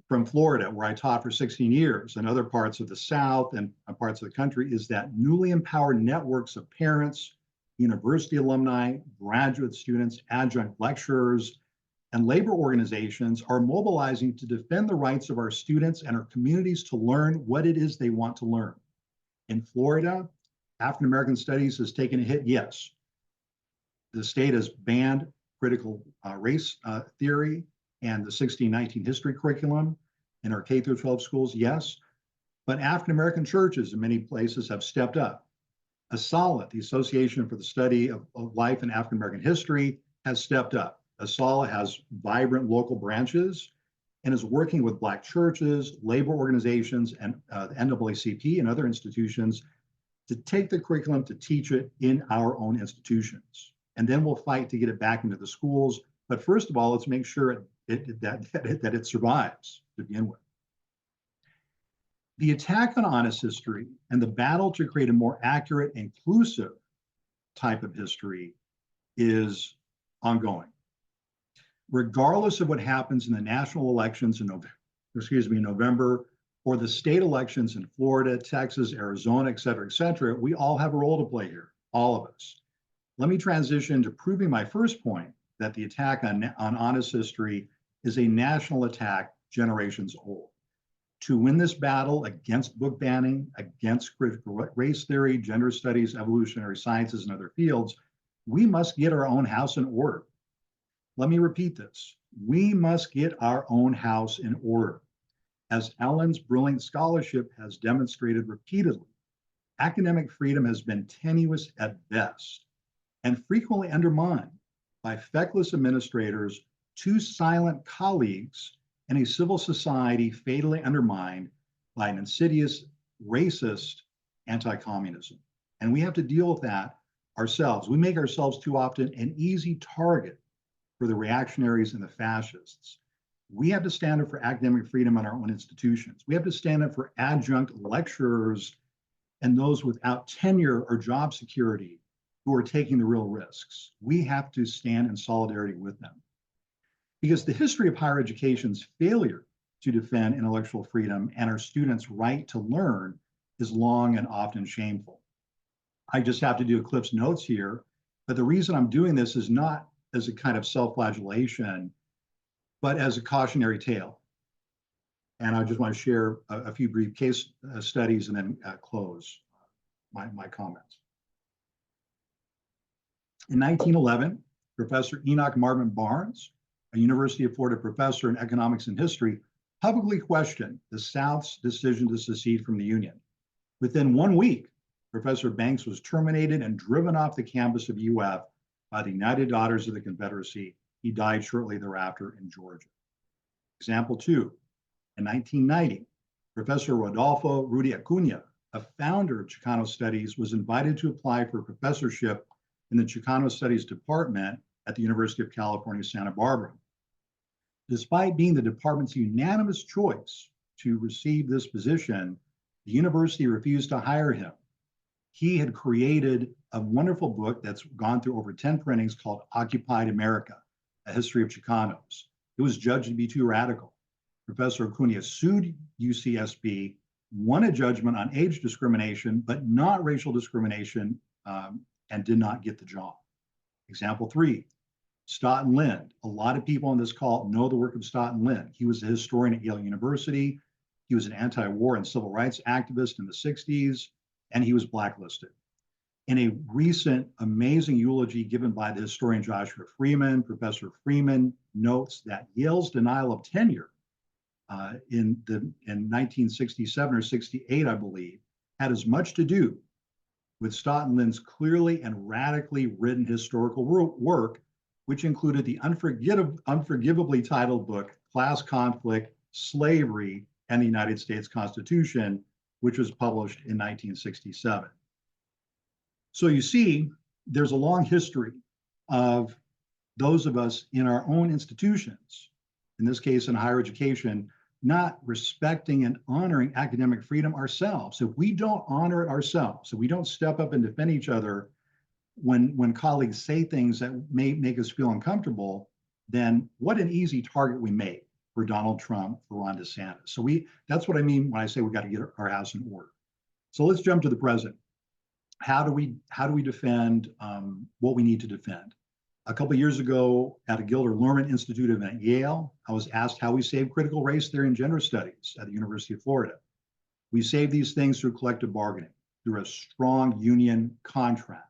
[SPEAKER 4] from Florida, where I taught for 16 years, and other parts of the South and parts of the country, is that newly empowered networks of parents, university alumni, graduate students, adjunct lecturers, and labor organizations are mobilizing to defend the rights of our students and our communities to learn what it is they want to learn. In Florida, African American studies has taken a hit, yes. The state has banned critical race theory and the 1619 history curriculum in our K through 12 schools, yes. But African American churches in many places have stepped up. ASALH, the Association for the Study of Life in African American History, has stepped up. ASALH has vibrant local branches and is working with Black churches, labor organizations, and the NAACP and other institutions to take the curriculum to teach it in our own institutions. And then we'll fight to get it back into the schools. But first of all, let's make sure that it survives to begin with. The attack on honest history and the battle to create a more accurate, inclusive type of history is ongoing. Regardless of what happens in the national elections in November, or the state elections in Florida, Texas, Arizona, et cetera, we all have a role to play here, all of us. Let me transition to proving my first point, that the attack on honest history is a national attack generations old. To win this battle against book banning, against critical race theory, gender studies, evolutionary sciences, and other fields, we must get our own house in order. Let me repeat this. We must get our own house in order. As Ellen's brilliant scholarship has demonstrated repeatedly, academic freedom has been tenuous at best and frequently undermined by feckless administrators, too silent colleagues, and a civil society fatally undermined by an insidious, racist anti-communism. And we have to deal with that ourselves. We make ourselves too often an easy target for the reactionaries and the fascists. We have to stand up for academic freedom in our own institutions. We have to stand up for adjunct lecturers and those without tenure or job security who are taking the real risks. We have to stand in solidarity with them. Because the history of higher education's failure to defend intellectual freedom and our students' right to learn is long and often shameful. I just have to do a Cliff's Notes here, but the reason I'm doing this is not as a kind of self-flagellation, but as a cautionary tale. And I just want to share a few brief case studies and then close my comments. In 1911, Professor Enoch Marvin Barnes, a University of Florida professor in economics and history, publicly questioned the South's decision to secede from the Union. Within 1 week, Professor Banks was terminated and driven off the campus of UF by the United Daughters of the Confederacy. He died shortly thereafter in Georgia. Example 2, in 1990, Professor Rodolfo Rudy Acuña, a founder of Chicano Studies, was invited to apply for a professorship in the Chicano Studies Department at the University of California, Santa Barbara. Despite being the department's unanimous choice to receive this position, the university refused to hire him. He had created a wonderful book that's gone through over 10 printings called Occupied America, A History of Chicanos. It was judged to be too radical. Professor Acuña sued UCSB, won a judgment on age discrimination, but not racial discrimination, and did not get the job. Example 3, Stoughton Lind. A lot of people on this call know the work of Stoughton Lind. He was a historian at Yale University. He was an anti-war and civil rights activist in the 60s, and he was blacklisted. In a recent amazing eulogy given by the historian Joshua Freeman, Professor Freeman notes that Yale's denial of tenure in 1967 or 68, I believe, had as much to do with Stoughton Lind's clearly and radically written historical work, which included the unforgivably titled book, Class Conflict, Slavery, and the United States Constitution, which was published in 1967. So you see, there's a long history of those of us in our own institutions, in this case in higher education, not respecting and honoring academic freedom ourselves. If we don't honor it ourselves, if we don't step up and defend each other when colleagues say things that may make us feel uncomfortable, then what an easy target we make for Donald Trump, for Ron DeSantis. So that's what I mean when I say we got to get our house in order. So let's jump to the present. How do we defend what we need to defend? A couple of years ago at a Gilder Lehrman Institute event at Yale, I was asked how we save critical race theory and gender studies at the University of Florida. We save these things through collective bargaining, through a strong union contract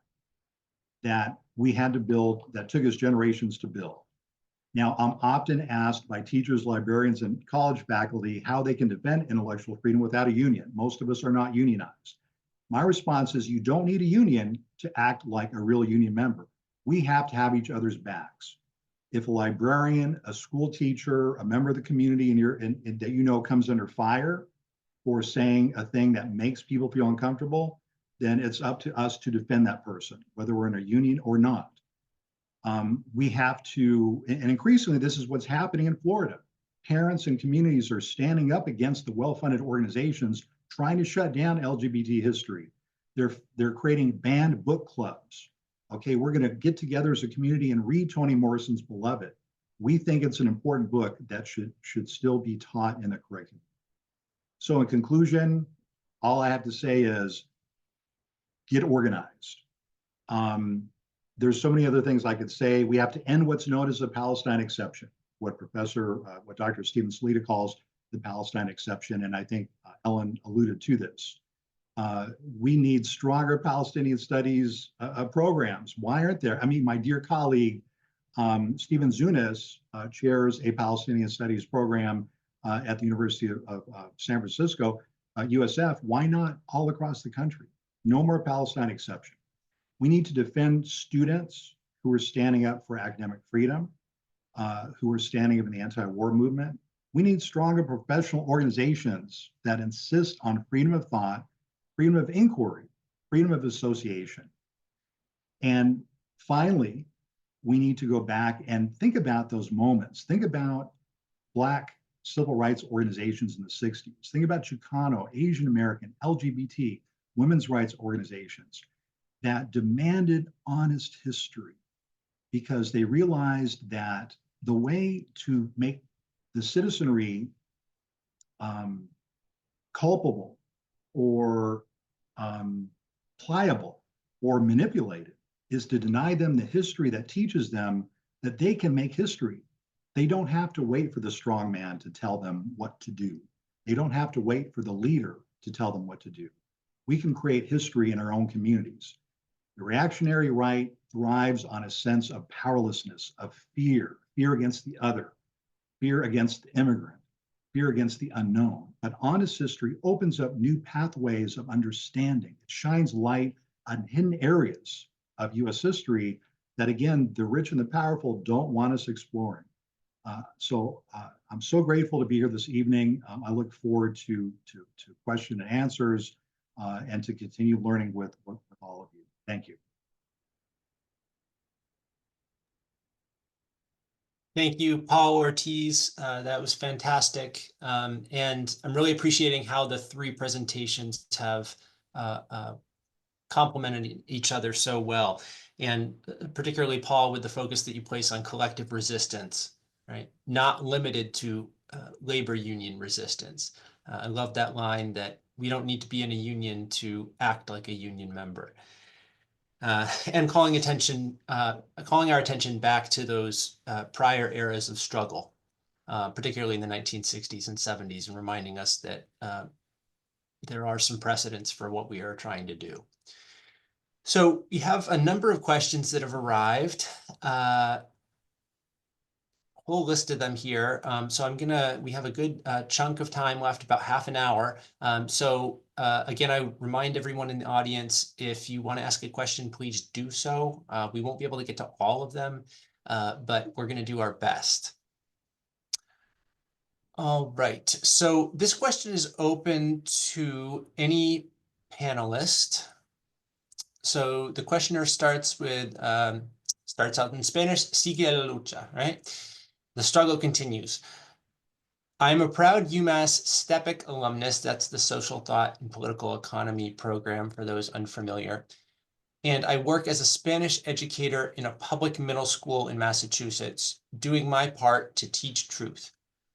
[SPEAKER 4] that we had to build, that took us generations to build. Now, I'm often asked by teachers, librarians, and college faculty how they can defend intellectual freedom without a union. Most of us are not unionized. My response is you don't need a union to act like a real union member. We have to have each other's backs. If a librarian, a school teacher, a member of the community that you know comes under fire for saying a thing that makes people feel uncomfortable, then it's up to us to defend that person, whether we're in a union or not. We have to, and increasingly this is what's happening in Florida. Parents and communities are standing up against the well-funded organizations trying to shut down LGBT history. They're creating banned book clubs. Okay, we're going to get together as a community and read Toni Morrison's Beloved. We think it's an important book that should still be taught in the curriculum. So in conclusion, all I have to say is get organized. There's so many other things I could say. We have to end what's known as the Palestine exception, what Dr. Stephen Salita calls the Palestine exception, and I think Ellen alluded to this. We need stronger Palestinian studies programs. Why aren't there? I mean, my dear colleague, Stephen Zunis, chairs a Palestinian studies program at the University of San Francisco, USF. Why not all across the country? No more Palestine exception. We need to defend students who are standing up for academic freedom, who are standing up in the anti-war movement. We need stronger professional organizations that insist on freedom of thought, freedom of inquiry, freedom of association. And finally, we need to go back and think about those moments. Think about Black civil rights organizations in the 60s. Think about Chicano, Asian American, LGBT, women's rights organizations that demanded honest history because they realized that the way to make the citizenry culpable or pliable or manipulated is to deny them the history that teaches them that they can make history. They don't have to wait for the strong man to tell them what to do. They don't have to wait for the leader to tell them what to do. We can create history in our own communities. The reactionary right thrives on a sense of powerlessness, of fear against the other, fear against the immigrant, fear against the unknown. But honest history opens up new pathways of understanding. It shines light on hidden areas of US history that, again, the rich and the powerful don't want us exploring. So I'm so grateful to be here this evening. I look forward to question and answers and to continue learning with all of you. Thank you.
[SPEAKER 1] Thank you, Paul Ortiz. That was fantastic. And I'm really appreciating how the three presentations have complemented each other so well. And particularly, Paul, with the focus that you place on collective resistance, right? Not limited to labor union resistance. I love that line that we don't need to be in a union to act like a union member. And calling our attention back to those prior eras of struggle, particularly in the 1960s and 70s, and reminding us that there are some precedents for what we are trying to do. So we have a number of questions that have arrived. Whole list of them here. So we have a good chunk of time left, about half an hour. Again, I remind everyone in the audience, if you want to ask a question, please do so. We won't be able to get to all of them, but we're going to do our best. All right, so this question is open to any panelist. So the questioner starts out in Spanish, sigue la lucha, right? The struggle continues. I'm a proud UMass STEPIC alumnus. That's the Social Thought and Political Economy program for those unfamiliar. And I work as a Spanish educator in a public middle school in Massachusetts, doing my part to teach truth.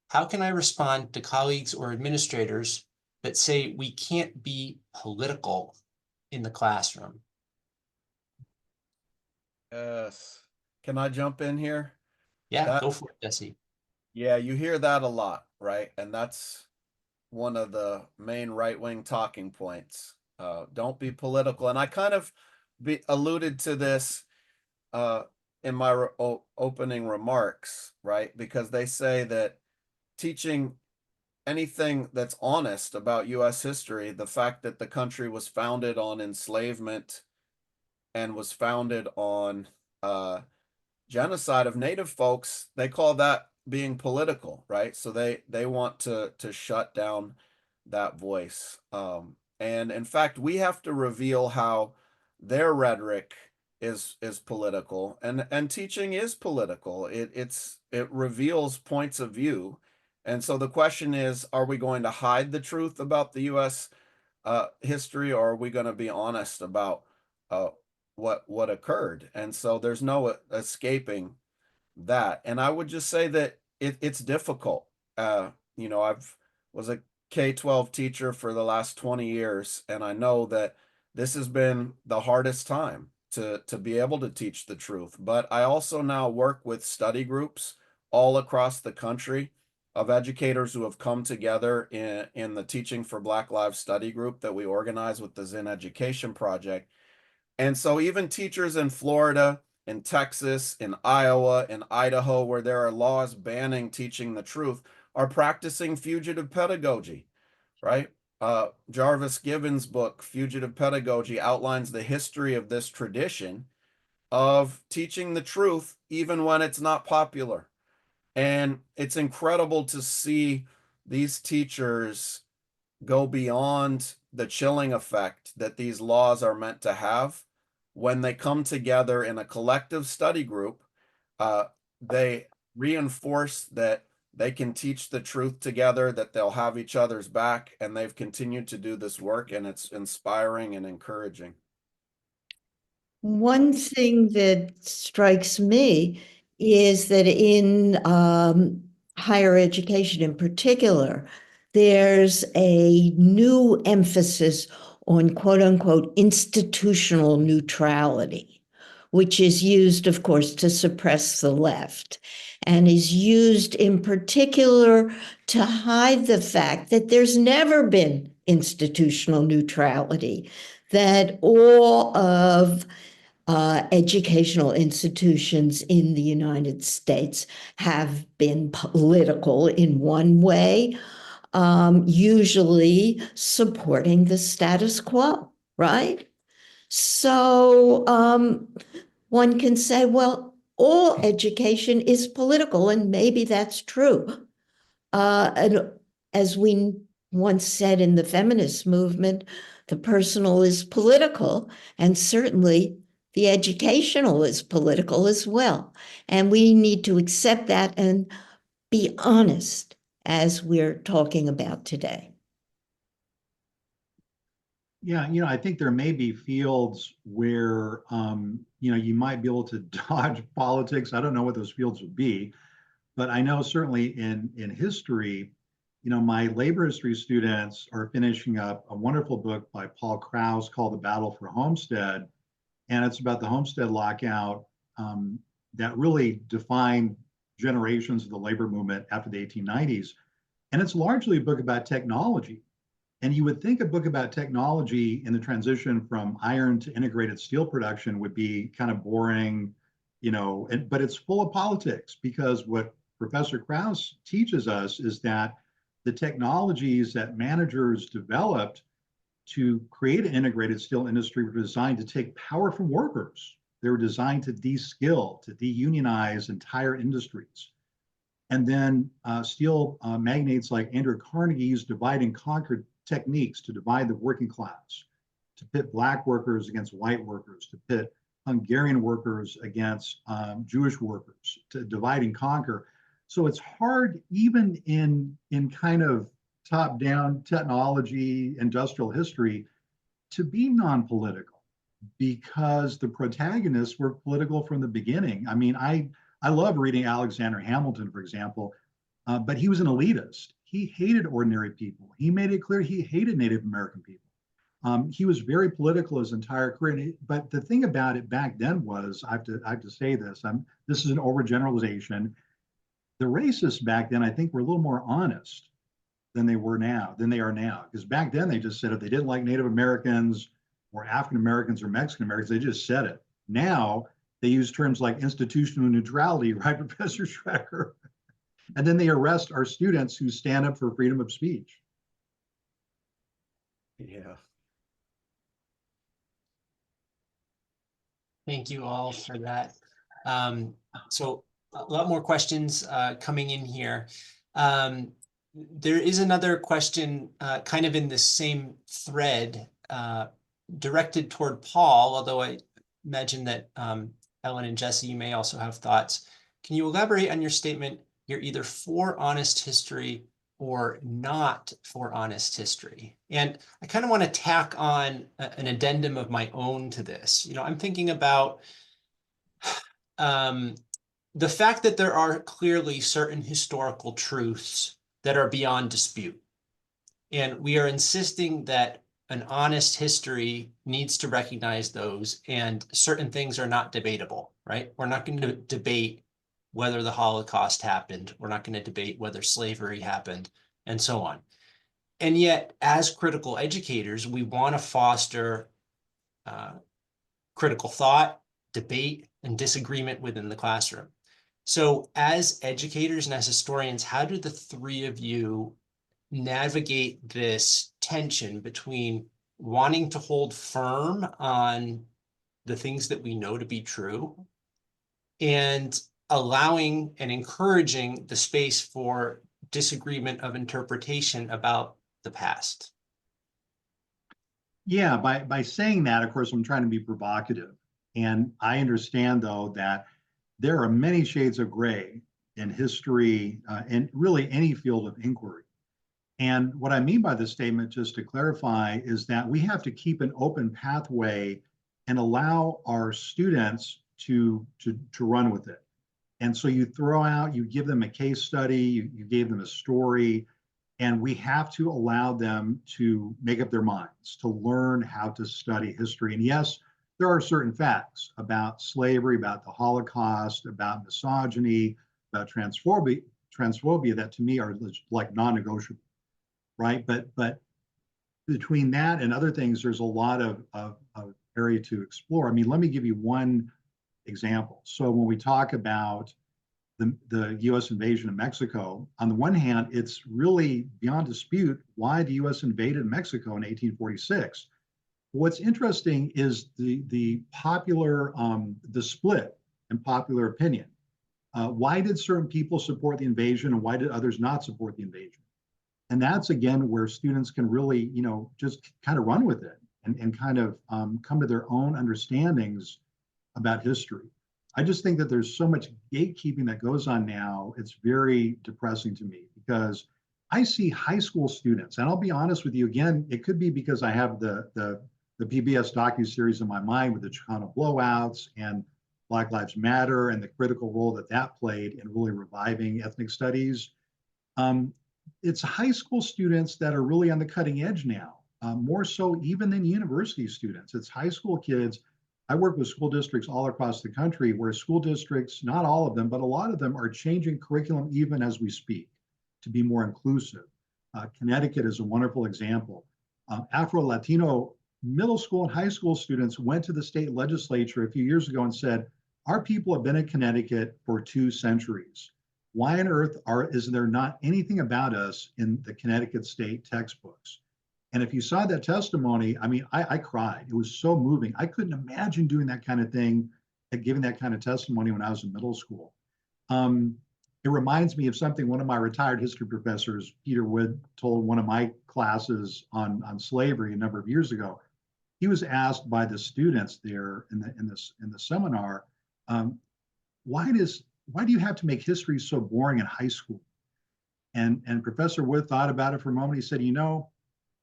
[SPEAKER 1] How can I respond to colleagues or administrators that say we can't be political in the classroom?
[SPEAKER 3] Yes. Can I jump in here?
[SPEAKER 1] Yeah,
[SPEAKER 3] That,
[SPEAKER 1] go for it, Jesse.
[SPEAKER 3] yeah, you hear that a lot, right? And that's one of the main right-wing talking points. Don't be political. And I kind of alluded to this in my opening remarks, right? Because they say that teaching anything that's honest about U.S. history, the fact that the country was founded on enslavement and was founded on genocide of native folks, they call that being political, right? So they want to shut down that voice. And in fact, we have to reveal how their rhetoric is political, and teaching is political. It reveals points of view. And so the question is, are we going to hide the truth about the U.S. History, or are we going to be honest about uh, what occurred? And so there's no escaping that. And I would just say that it's difficult. I've was a K-12 teacher for the last 20 years, and I know that this has been the hardest time to be able to teach the truth. But I also now work with study groups all across the country of educators who have come together in the Teaching for Black Lives study group that we organize with the Zen Education Project. And so even teachers in Florida, in Texas, in Iowa, in Idaho, where there are laws banning teaching the truth, are practicing fugitive pedagogy, right? Jarvis Gibbons' book, Fugitive Pedagogy, outlines the history of this tradition of teaching the truth even when it's not popular. And it's incredible to see these teachers go beyond the chilling effect that these laws are meant to have. When they come together in a collective study group, they reinforce that they can teach the truth together, that they'll have each other's back, and they've continued to do this work, and it's inspiring and encouraging.
[SPEAKER 2] One thing that strikes me is that in higher education in particular, there's a new emphasis on quote unquote institutional neutrality, which is used, of course, to suppress the left and is used in particular to hide the fact that there's never been institutional neutrality, that all of educational institutions in the United States have been political in one way, usually supporting the status quo, right? So one can say, well, all education is political, and maybe that's true. And as we once said in the feminist movement, the personal is political, and certainly the educational is political as well. And we need to accept that and be honest as we're talking about today.
[SPEAKER 4] Yeah, I think there may be fields where, you might be able to dodge politics. I don't know what those fields would be, but I know certainly in history, my labor history students are finishing up a wonderful book by Paul Krause called The Battle for Homestead. And it's about the Homestead lockout that really defined generations of the labor movement after the 1890s. And it's largely a book about technology. And you would think a book about technology in the transition from iron to integrated steel production would be kind of boring, but it's full of politics, because what Professor Krause teaches us is that the technologies that managers developed to create an integrated steel industry were designed to take power from workers. They were designed to de-skill, to de-unionize entire industries. And then steel magnates like Andrew Carnegie used divide and conquer techniques to divide the working class, to pit black workers against white workers, to pit Hungarian workers against Jewish workers, to divide and conquer. So it's hard, even in kind of top-down technology, industrial history, to be non-political, because the protagonists were political from the beginning. I mean, I love reading Alexander Hamilton, for example, but he was an elitist. He hated ordinary people. He made it clear he hated Native American people. He was very political his entire career. But the thing about it back then was, I have to say this. This is an overgeneralization. The racists back then, I think, were a little more honest than they are now. Because back then they just said if they didn't like Native Americans or African Americans or Mexican Americans, they just said it. Now they use terms like institutional neutrality, right, Professor Schrecker? And then they arrest our students who stand up for freedom of speech.
[SPEAKER 3] Yeah.
[SPEAKER 1] Thank you all for that. So a lot more questions coming in here. There is another question kind of in the same thread directed toward Paul, although I imagine that Ellen and Jesse, you may also have thoughts. Can you elaborate on your statement? You're either for honest history or not for honest history. And I kind of want to tack on an addendum of my own to this. You know, I'm thinking about the fact that there are clearly certain historical truths that are beyond dispute. And we are insisting that an honest history needs to recognize those, and certain things are not debatable, right? We're not going to debate whether the Holocaust happened. We're not going to debate whether slavery happened, and so on. And yet, as critical educators, we want to foster critical thought, debate, and disagreement within the classroom. So as educators and as historians, how do the three of you navigate this tension between wanting to hold firm on the things that we know to be true and allowing and encouraging the space for disagreement of interpretation about the past?
[SPEAKER 4] Yeah, by saying that, of course, I'm trying to be provocative. And I understand, though, that there are many shades of gray in history and really any field of inquiry. And what I mean by this statement, just to clarify, is that we have to keep an open pathway and allow our students to run with it. And so you give them a case study, you gave them a story, and we have to allow them to make up their minds, to learn how to study history. And yes, there are certain facts about slavery, about the Holocaust, about misogyny, about transphobia that to me are like non-negotiable, right? But between that and other things, there's a lot of area to explore. I mean, let me give you one example. So when we talk about the U.S. invasion of Mexico, on the one hand, it's really beyond dispute why the U.S. invaded Mexico in 1846. What's interesting is the split in popular opinion. Why did certain people support the invasion and why did others not support the invasion? And that's, again, where students can really, just kind of run with it and kind of come to their own understandings about history. I just think that there's so much gatekeeping that goes on now. It's very depressing to me because I see high school students, and I'll be honest with you, again, it could be because I have the PBS docuseries in my mind with the Chicano blowouts and Black Lives Matter and the critical role that played in really reviving ethnic studies. It's high school students that are really on the cutting edge now, more so even than university students. It's high school kids. I work with school districts all across the country where school districts, not all of them, but a lot of them are changing curriculum even as we speak to be more inclusive. Connecticut is a wonderful example. Afro-Latino middle school and high school students went to the state legislature a few years ago and said, our people have been in Connecticut for 2 centuries. Why on earth is there not anything about us in the Connecticut state textbooks? And if you saw that testimony, I mean, I cried. It was so moving. I couldn't imagine doing that kind of thing and giving that kind of testimony when I was in middle school. It reminds me of something one of my retired history professors, Peter Wood, told one of my classes on slavery a number of years ago. He was asked by the students there in the seminar, um, why do you have to make history so boring in high school? And Professor Wood thought about it for a moment. He said,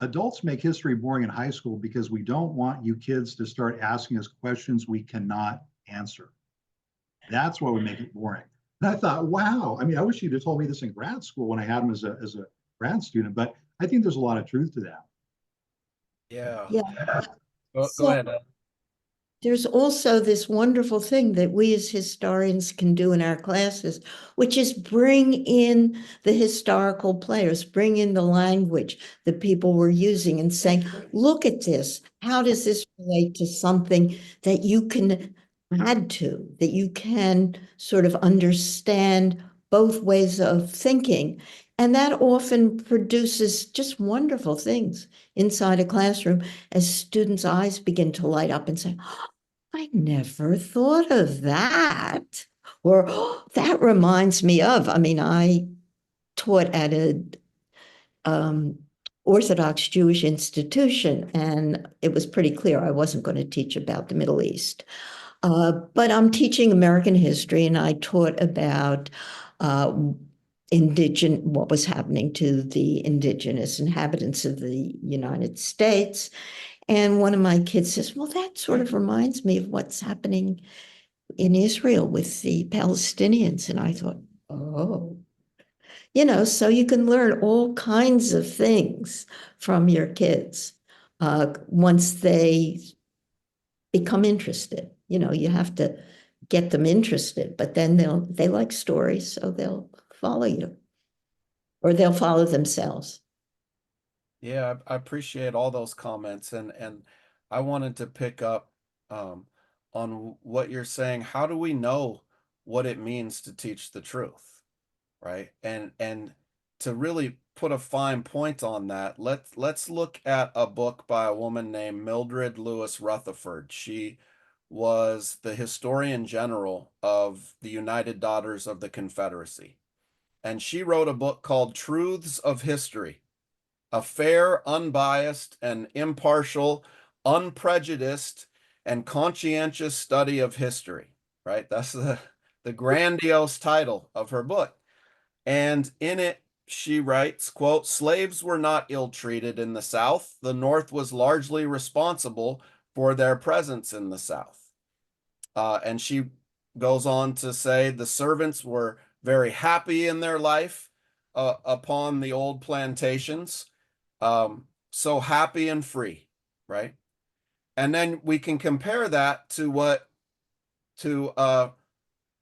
[SPEAKER 4] adults make history boring in high school because we don't want you kids to start asking us questions we cannot answer. That's why we make it boring. And I thought, wow, I mean, I wish you'd have told me this in grad school when I had him as a grad student, but I think there's a lot of truth to that.
[SPEAKER 3] Yeah.
[SPEAKER 2] Yeah.
[SPEAKER 3] Go
[SPEAKER 2] So
[SPEAKER 3] ahead.
[SPEAKER 2] there's also this wonderful thing that we as historians can do in our classes, which is bring in the historical players, bring in the language that people were using and saying, look at this. How does this relate to something that you can add to, that you can sort of understand both ways of thinking? And that often produces just wonderful things inside a classroom as students' eyes begin to light up and say, I never thought of that. Or "Oh, that reminds me of." I mean, I taught at a Orthodox Jewish institution, and it was pretty clear I wasn't going to teach about the Middle East. But I'm teaching American history, and I taught about what was happening to the indigenous inhabitants of the United States. And one of my kids says, well, that sort of reminds me of what's happening in Israel with the Palestinians. And I thought, oh, so you can learn all kinds of things from your kids once they become interested. You have to get them interested, but then they like stories, so they'll follow you or they'll follow themselves.
[SPEAKER 3] Yeah, I appreciate all those comments, and I wanted to pick up on what you're saying. How do we know what it means to teach the truth, right? And to really put a fine point on that, let's look at a book by a woman named Mildred Lewis Rutherford. She was the historian general of the United Daughters of the Confederacy, and she wrote a book called Truths of History: A Fair, Unbiased, and Impartial, Unprejudiced, and Conscientious Study of History, right? That's the grandiose title of her book. And in it, she writes, quote, slaves were not ill-treated in the South. The North was largely responsible for their presence in the South. And she goes on to say the servants were very happy in their life upon the old plantations. So happy and free, right? And then we can compare that to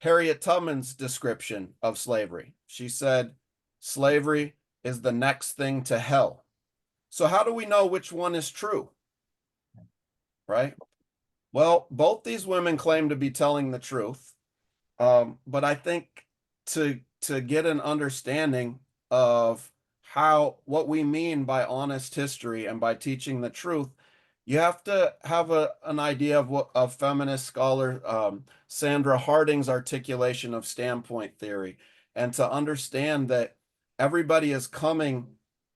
[SPEAKER 3] Harriet Tubman's description of slavery. She said, slavery is the next thing to hell. So how do we know which one is true? Right? Well, both these women claim to be telling the truth. But I think to get an understanding of what we mean by honest history and by teaching the truth, you have to have an idea of what a feminist scholar, Sandra Harding's articulation of standpoint theory, and to understand that everybody is coming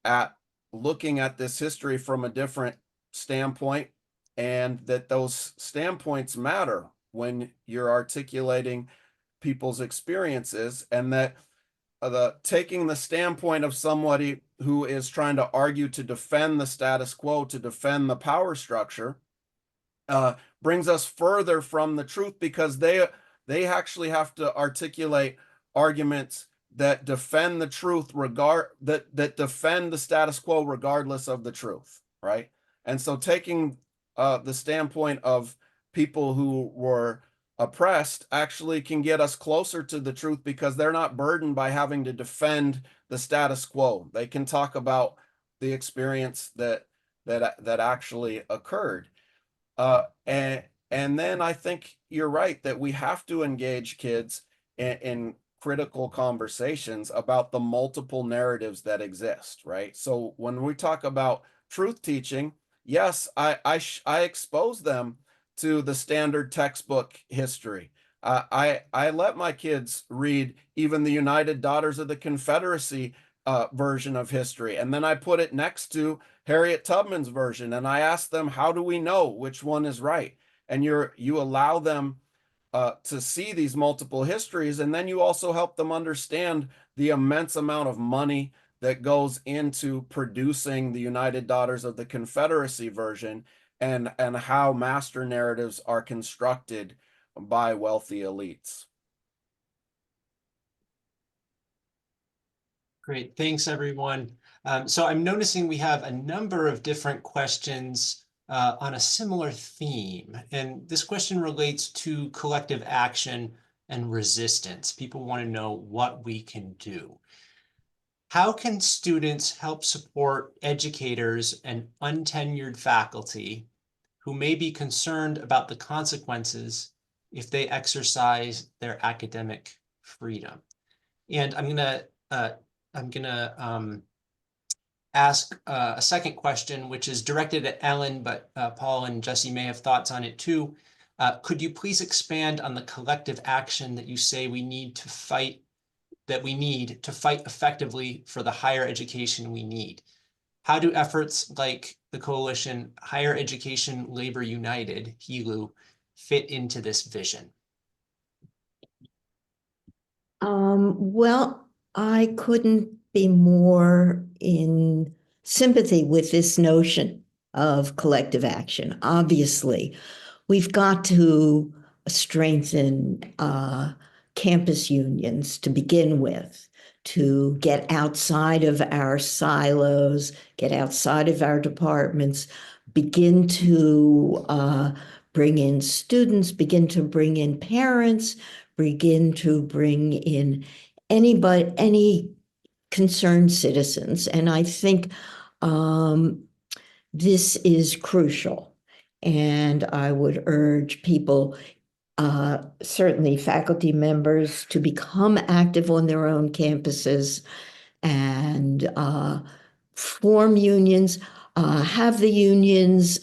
[SPEAKER 3] at looking at this history from a different standpoint, and that those standpoints matter when you're articulating people's experiences, and that taking the standpoint of somebody who is trying to argue to defend the status quo, to defend the power structure, brings us further from the truth, because they actually have to articulate arguments that defend the truth that defend the status quo regardless of the truth, right? And so taking the standpoint of people who were oppressed actually can get us closer to the truth, because they're not burdened by having to defend the status quo. They can talk about the experience that actually occurred. And then I think you're right that we have to engage kids in critical conversations about the multiple narratives that exist, right? So when we talk about truth teaching, yes, I expose them to the standard textbook history. I let my kids read even the United Daughters of the Confederacy version of history, and then I put it next to Harriet Tubman's version, and I asked them, how do we know which one is right? And you allow them to see these multiple histories, and then you also help them understand the immense amount of money that goes into producing the United Daughters of the Confederacy version, and how master narratives are constructed by wealthy elites.
[SPEAKER 1] Great, thanks everyone. So I'm noticing we have a number of different questions on a similar theme. And this question relates to collective action and resistance. People want to know what we can do. How can students help support educators and untenured faculty who may be concerned about the consequences if they exercise their academic freedom? And I'm gonna ask a second question, which is directed at Ellen, but Paul and Jesse may have thoughts on it too. Could you please expand on the collective action that you say we need to fight effectively for the higher education we need? How do efforts like the coalition Higher Education Labor United, HELU, fit into this vision?
[SPEAKER 2] Well, I couldn't be more in sympathy with this notion of collective action. Obviously, we've got to strengthen campus unions to begin with, to get outside of our silos, get outside of our departments, begin to bring in students, begin to bring in parents, begin to bring in any concerned citizens. And I think this is crucial. And I would urge people, certainly faculty members, to become active on their own campuses and form unions, have the unions,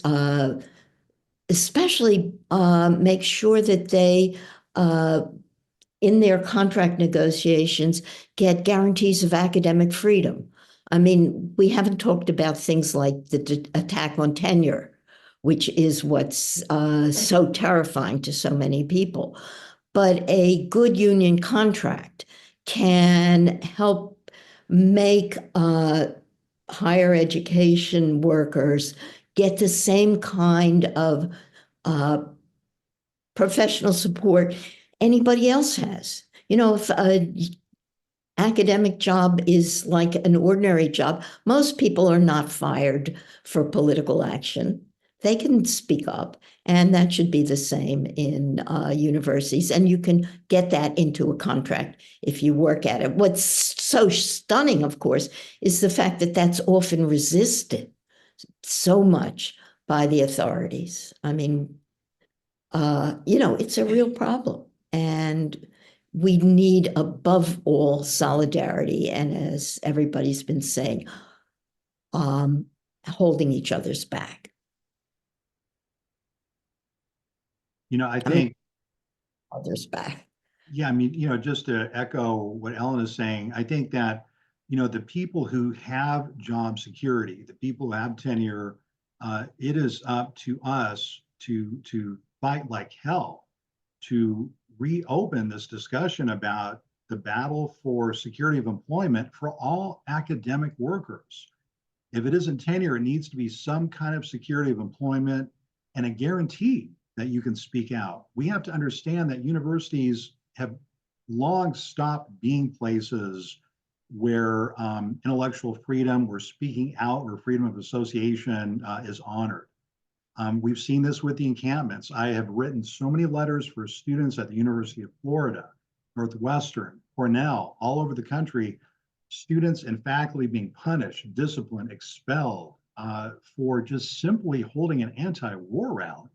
[SPEAKER 2] especially make sure that they, in their contract negotiations, get guarantees of academic freedom. I mean, we haven't talked about things like the attack on tenure, which is what's so terrifying to so many people. But a good union contract can help make higher education workers get the same kind of professional support anybody else has. You know, if an academic job is like an ordinary job, most people are not fired for political action. They can speak up, and that should be the same in universities. And you can get that into a contract if you work at it. What's so stunning, of course, is the fact that that's often resisted so much by the authorities. I mean, it's a real problem. And we need, above all, solidarity. And as everybody's been saying, holding each other's back.
[SPEAKER 4] I think
[SPEAKER 2] Others back.
[SPEAKER 4] Yeah, I mean, just to echo what Ellen is saying, I think that, the people who have job security, the people who have tenure, it is up to us to fight like hell to reopen this discussion about the battle for security of employment for all academic workers. If it isn't tenure, it needs to be some kind of security of employment and a guarantee that you can speak out. We have to understand that universities have long stopped being places where intellectual freedom, where speaking out, where freedom of association is honored. We've seen this with the encampments. I have written so many letters for students at the University of Florida, Northwestern, Cornell, all over the country, students and faculty being punished, disciplined, expelled for just simply holding an anti-war rally.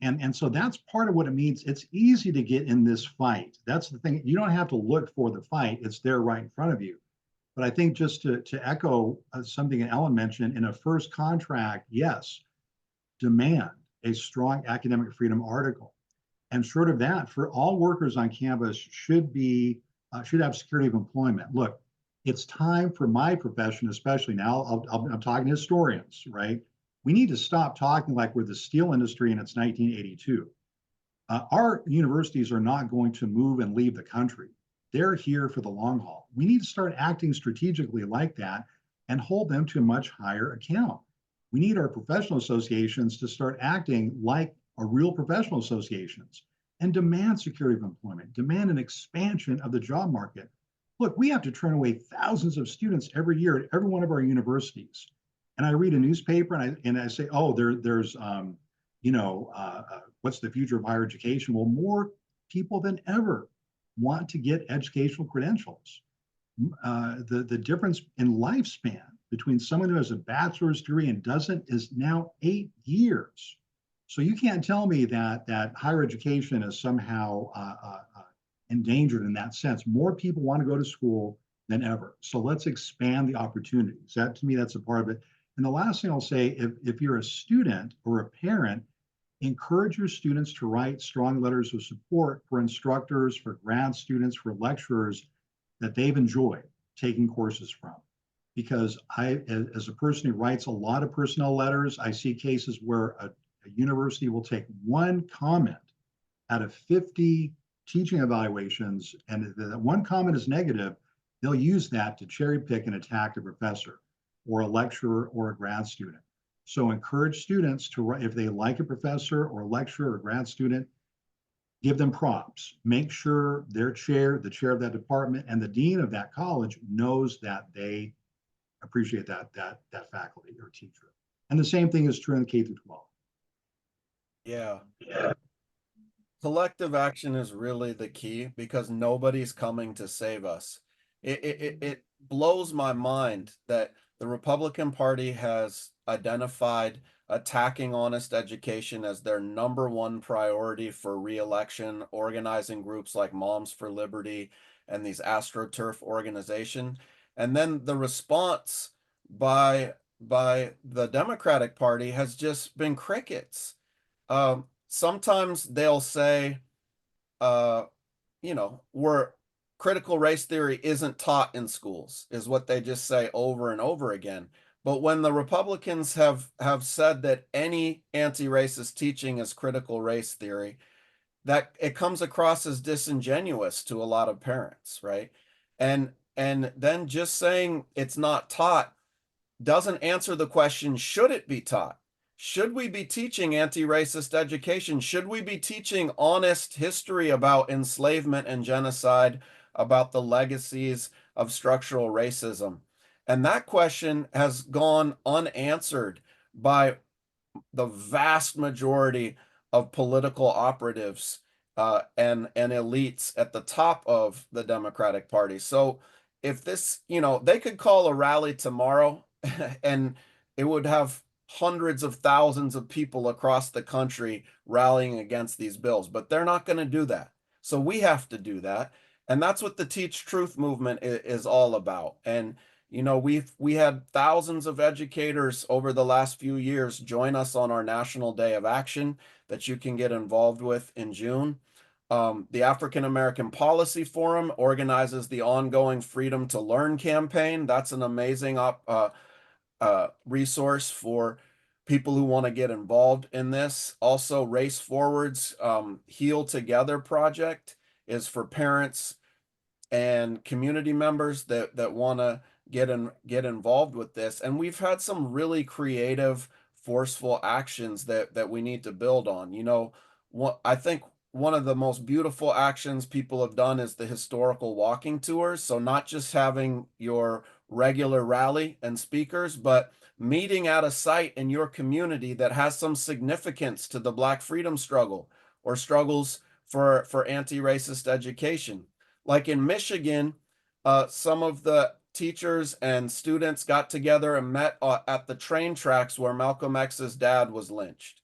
[SPEAKER 4] And so that's part of what it means. It's easy to get in this fight. That's the thing. You don't have to look for the fight. It's there right in front of you. But I think just to echo something that Ellen mentioned, in a first contract, yes, demand a strong academic freedom article. And short of that, for all workers on campus should have security of employment. Look, it's time for my profession, especially now, I'm talking to historians, right? We need to stop talking like we're the steel industry and it's 1982. Our universities are not going to move and leave the country. They're here for the long haul. We need to start acting strategically like that and hold them to a much higher account. We need our professional associations to start acting like our real professional associations and demand security of employment, demand an expansion of the job market. Look, we have to turn away thousands of students every year at every one of our universities. And I read a newspaper and I say, oh, there's what's the future of higher education? Well, more people than ever want to get educational credentials. The difference in lifespan between someone who has a bachelor's degree and doesn't is now 8 years. So you can't tell me that higher education is somehow endangered in that sense. More people want to go to school than ever. So let's expand the opportunities. That, to me, that's a part of it. And the last thing I'll say, if you're a student or a parent, encourage your students to write strong letters of support for instructors, for grad students, for lecturers that they've enjoyed taking courses from. Because as a person who writes a lot of personnel letters, I see cases where a university will take one comment out of 50 teaching evaluations, and if that one comment is negative, they'll use that to cherry pick and attack a professor or a lecturer or a grad student. So encourage students to write, if they like a professor or a lecturer or grad student, give them props. Make sure their chair, the chair of that department, and the dean of that college knows that they appreciate that faculty or teacher. And the same thing is true in K through 12.
[SPEAKER 3] Yeah. Collective action is really the key because nobody's coming to save us. It blows my mind that the Republican Party has identified attacking honest education as their #1 priority for re-election, organizing groups like Moms for Liberty and these AstroTurf organization. And then the response by the Democratic Party has just been crickets. Sometimes they'll say, we're critical race theory isn't taught in schools, is what they just say over and over again. But when the Republicans have said that any anti-racist teaching is critical race theory, that it comes across as disingenuous to a lot of parents, right? And then just saying it's not taught doesn't answer the question, should it be taught? Should we be teaching anti-racist education? Should we be teaching honest history about enslavement and genocide, about the legacies of structural racism? And that question has gone unanswered by the vast majority of political operatives and elites at the top of the Democratic Party. So if this, they could call a rally tomorrow and it would have hundreds of thousands of people across the country rallying against these bills, but they're not going to do that. So we have to do that. And that's what the Teach Truth movement is all about. And we had thousands of educators over the last few years join us on our National Day of Action that you can get involved with in June. The African American Policy Forum organizes the ongoing Freedom to Learn campaign. That's an amazing resource for people who want to get involved in this. Also, Race Forward's Heal Together project is for parents and community members that want to get involved with this. And we've had some really creative, forceful actions that we need to build on. I think one of the most beautiful actions people have done is the historical walking tours. So not just having your regular rally and speakers, but meeting at a site in your community that has some significance to the Black freedom struggle or struggles for anti-racist education. Like in Michigan, some of the teachers and students got together and met at the train tracks where Malcolm X's dad was lynched.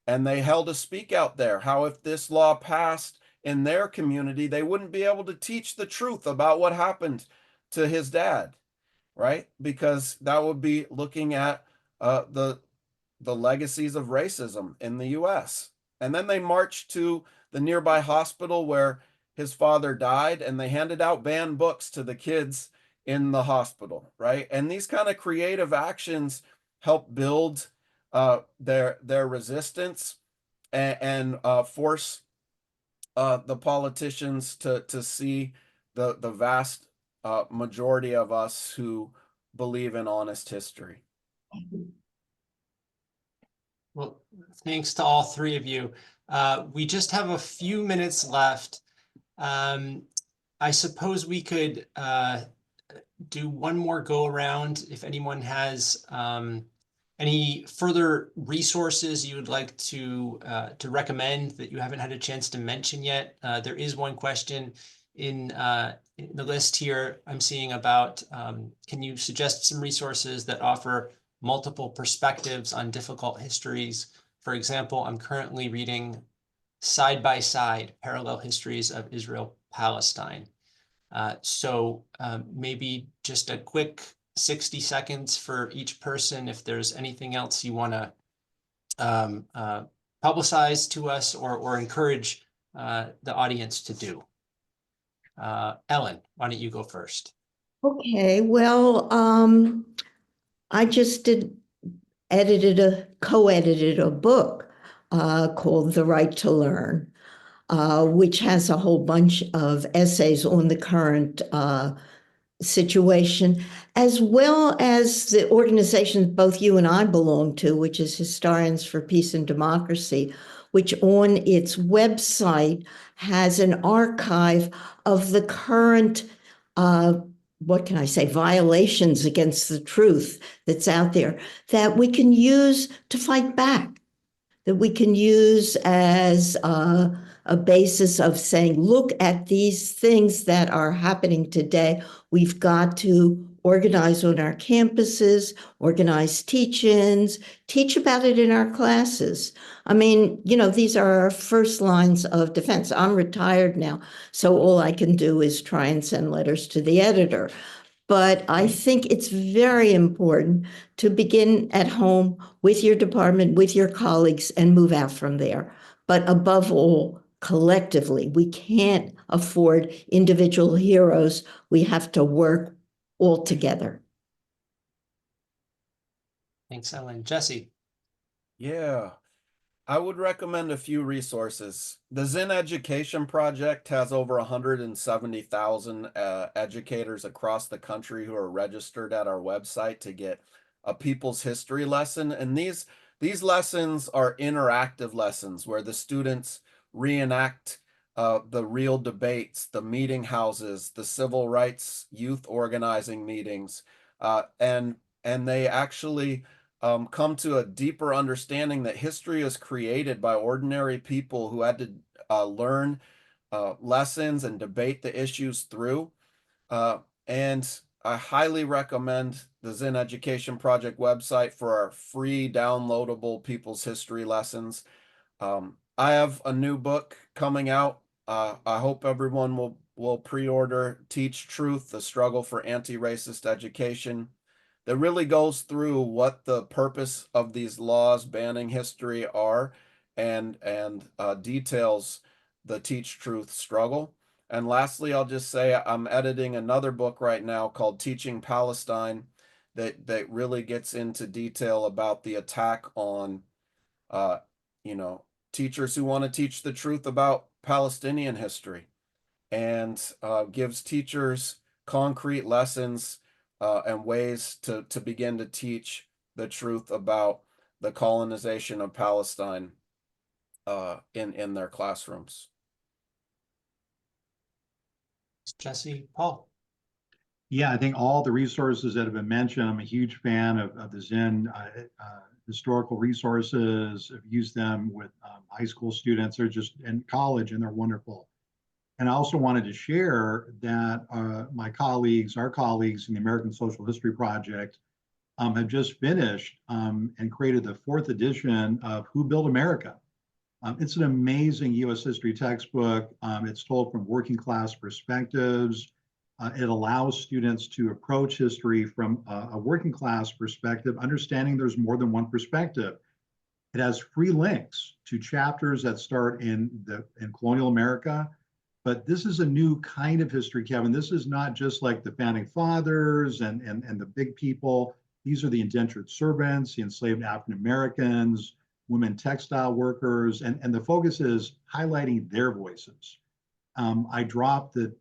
[SPEAKER 3] And they held a speak out there, how if this law passed in their community, they wouldn't be able to teach the truth about what happened to his dad, right? Because that would be looking at the legacies of racism in the US. And then they marched to the nearby hospital where his father died, and they handed out banned books to the kids in the hospital, right? And these kind of creative actions help build their resistance and force the politicians to see the vast majority of us who believe in honest history.
[SPEAKER 1] Well, thanks to all three of you. We just have a few minutes left. I suppose we could do one more go around if anyone has any further resources you would like to recommend that you haven't had a chance to mention yet. There is one question in the list here I'm seeing about, can you suggest some resources that offer multiple perspectives on difficult histories? For example, I'm currently reading Side by Side, Parallel Histories of Israel-Palestine. So maybe just a quick 60 seconds for each person if there's anything else you want to publicize to us or encourage the audience to do. Ellen, why don't you go first?
[SPEAKER 2] Okay, well, I just co-edited a book called The Right to Learn, which has a whole bunch of essays on the current situation, as well as the organization both you and I belong to, which is Historians for Peace and Democracy, which on its website has an archive of the current, what can I say, violations against the truth that's out there that we can use to fight back, that we can use as a basis of saying, look at these things that are happening today. We've got to organize on our campuses, organize teach-ins, teach about it in our classes. I mean, you know, these are our first lines of defense. I'm retired now, so all I can do is try and send letters to the editor. But I think it's very important to begin at home with your department, with your colleagues, and move out from there. But above all, collectively, we can't afford individual heroes. We have to work all together.
[SPEAKER 1] Thanks, Ellen. Jesse.
[SPEAKER 3] Yeah, I would recommend a few resources. The Zen Education Project has over 170,000 educators across the country who are registered at our website to get a people's history lesson. And these lessons are interactive lessons where the students reenact the real debates, the meeting houses, the civil rights youth organizing meetings, and they actually come to a deeper understanding that history is created by ordinary people who had to learn lessons and debate the issues through. And I highly recommend the Zen Education Project website for our free downloadable people's history lessons. I have a new book coming out. I hope everyone will pre-order Teach Truth, The Struggle for Anti-Racist Education. That really goes through what the purpose of these laws banning history are and details the Teach Truth struggle. And lastly, I'll just say I'm editing another book right now called Teaching Palestine that really gets into detail about the attack on teachers who want to teach the truth about Palestinian history, and gives teachers concrete lessons and ways to begin to teach the truth about the colonization of Palestine in their classrooms.
[SPEAKER 1] Jesse. Paul.
[SPEAKER 4] Yeah, I think all the resources that have been mentioned, I'm a huge fan of the Zen historical resources. I've used them with high school students. They're just in college and they're wonderful. And I also wanted to share that our colleagues in the American Social History Project have just finished and created the 4th edition of Who Built America. It's an amazing U.S. history textbook. It's told from working class perspectives. It allows students to approach history from a working class perspective, understanding there's more than one perspective. It has free links to chapters that start in colonial America. But this is a new kind of history, Kevin. This is not just like the founding fathers and the big people. These are the indentured servants, the enslaved African Americans, women textile workers, and the focus is highlighting their voices. I dropped the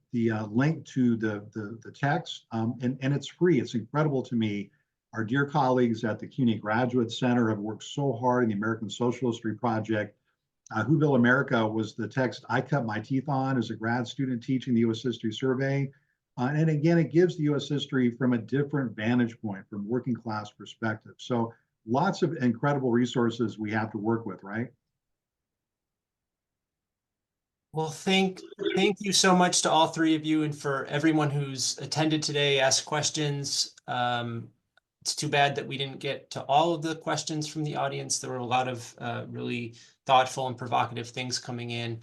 [SPEAKER 4] link to the text, and it's free. It's incredible to me. Our dear colleagues at the CUNY Graduate Center have worked so hard in the American Social History Project. Who Built America was the text I cut my teeth on as a grad student teaching the U.S. History Survey. And again, it gives the U.S. history from a different vantage point, from working class perspective. So lots of incredible resources we have to work with, right?
[SPEAKER 1] Well, thank you so much to all three of you, and for everyone who's attended today, asked questions. It's too bad that we didn't get to all of the questions from the audience. There were a lot of really thoughtful and provocative things coming in.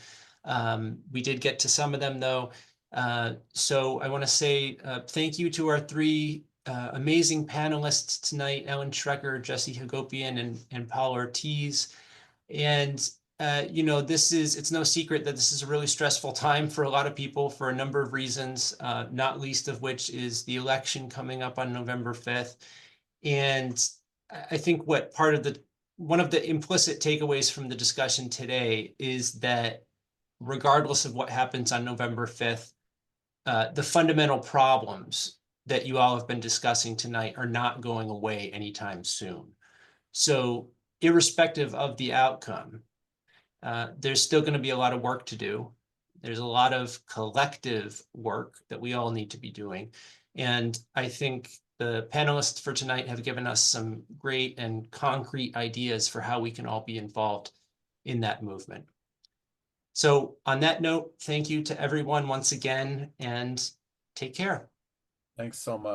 [SPEAKER 1] We did get to some of them, though. So I want to say thank you to our three amazing panelists tonight, Ellen Schrecker, Jesse Hagopian, and Paul Ortiz. And you know, it's no secret that this is a really stressful time for a lot of people for a number of reasons, not least of which is the election coming up on November 5th. And I think one of the implicit takeaways from the discussion today is that regardless of what happens on November 5th, the fundamental problems that you all have been discussing tonight are not going away anytime soon. So irrespective of the outcome, there's still going to be a lot of work to do. There's a lot of collective work that we all need to be doing. And I think the panelists for tonight have given us some great and concrete ideas for how we can all be involved in that movement. So on that note, thank you to everyone once again, and take care.
[SPEAKER 3] Thanks so much.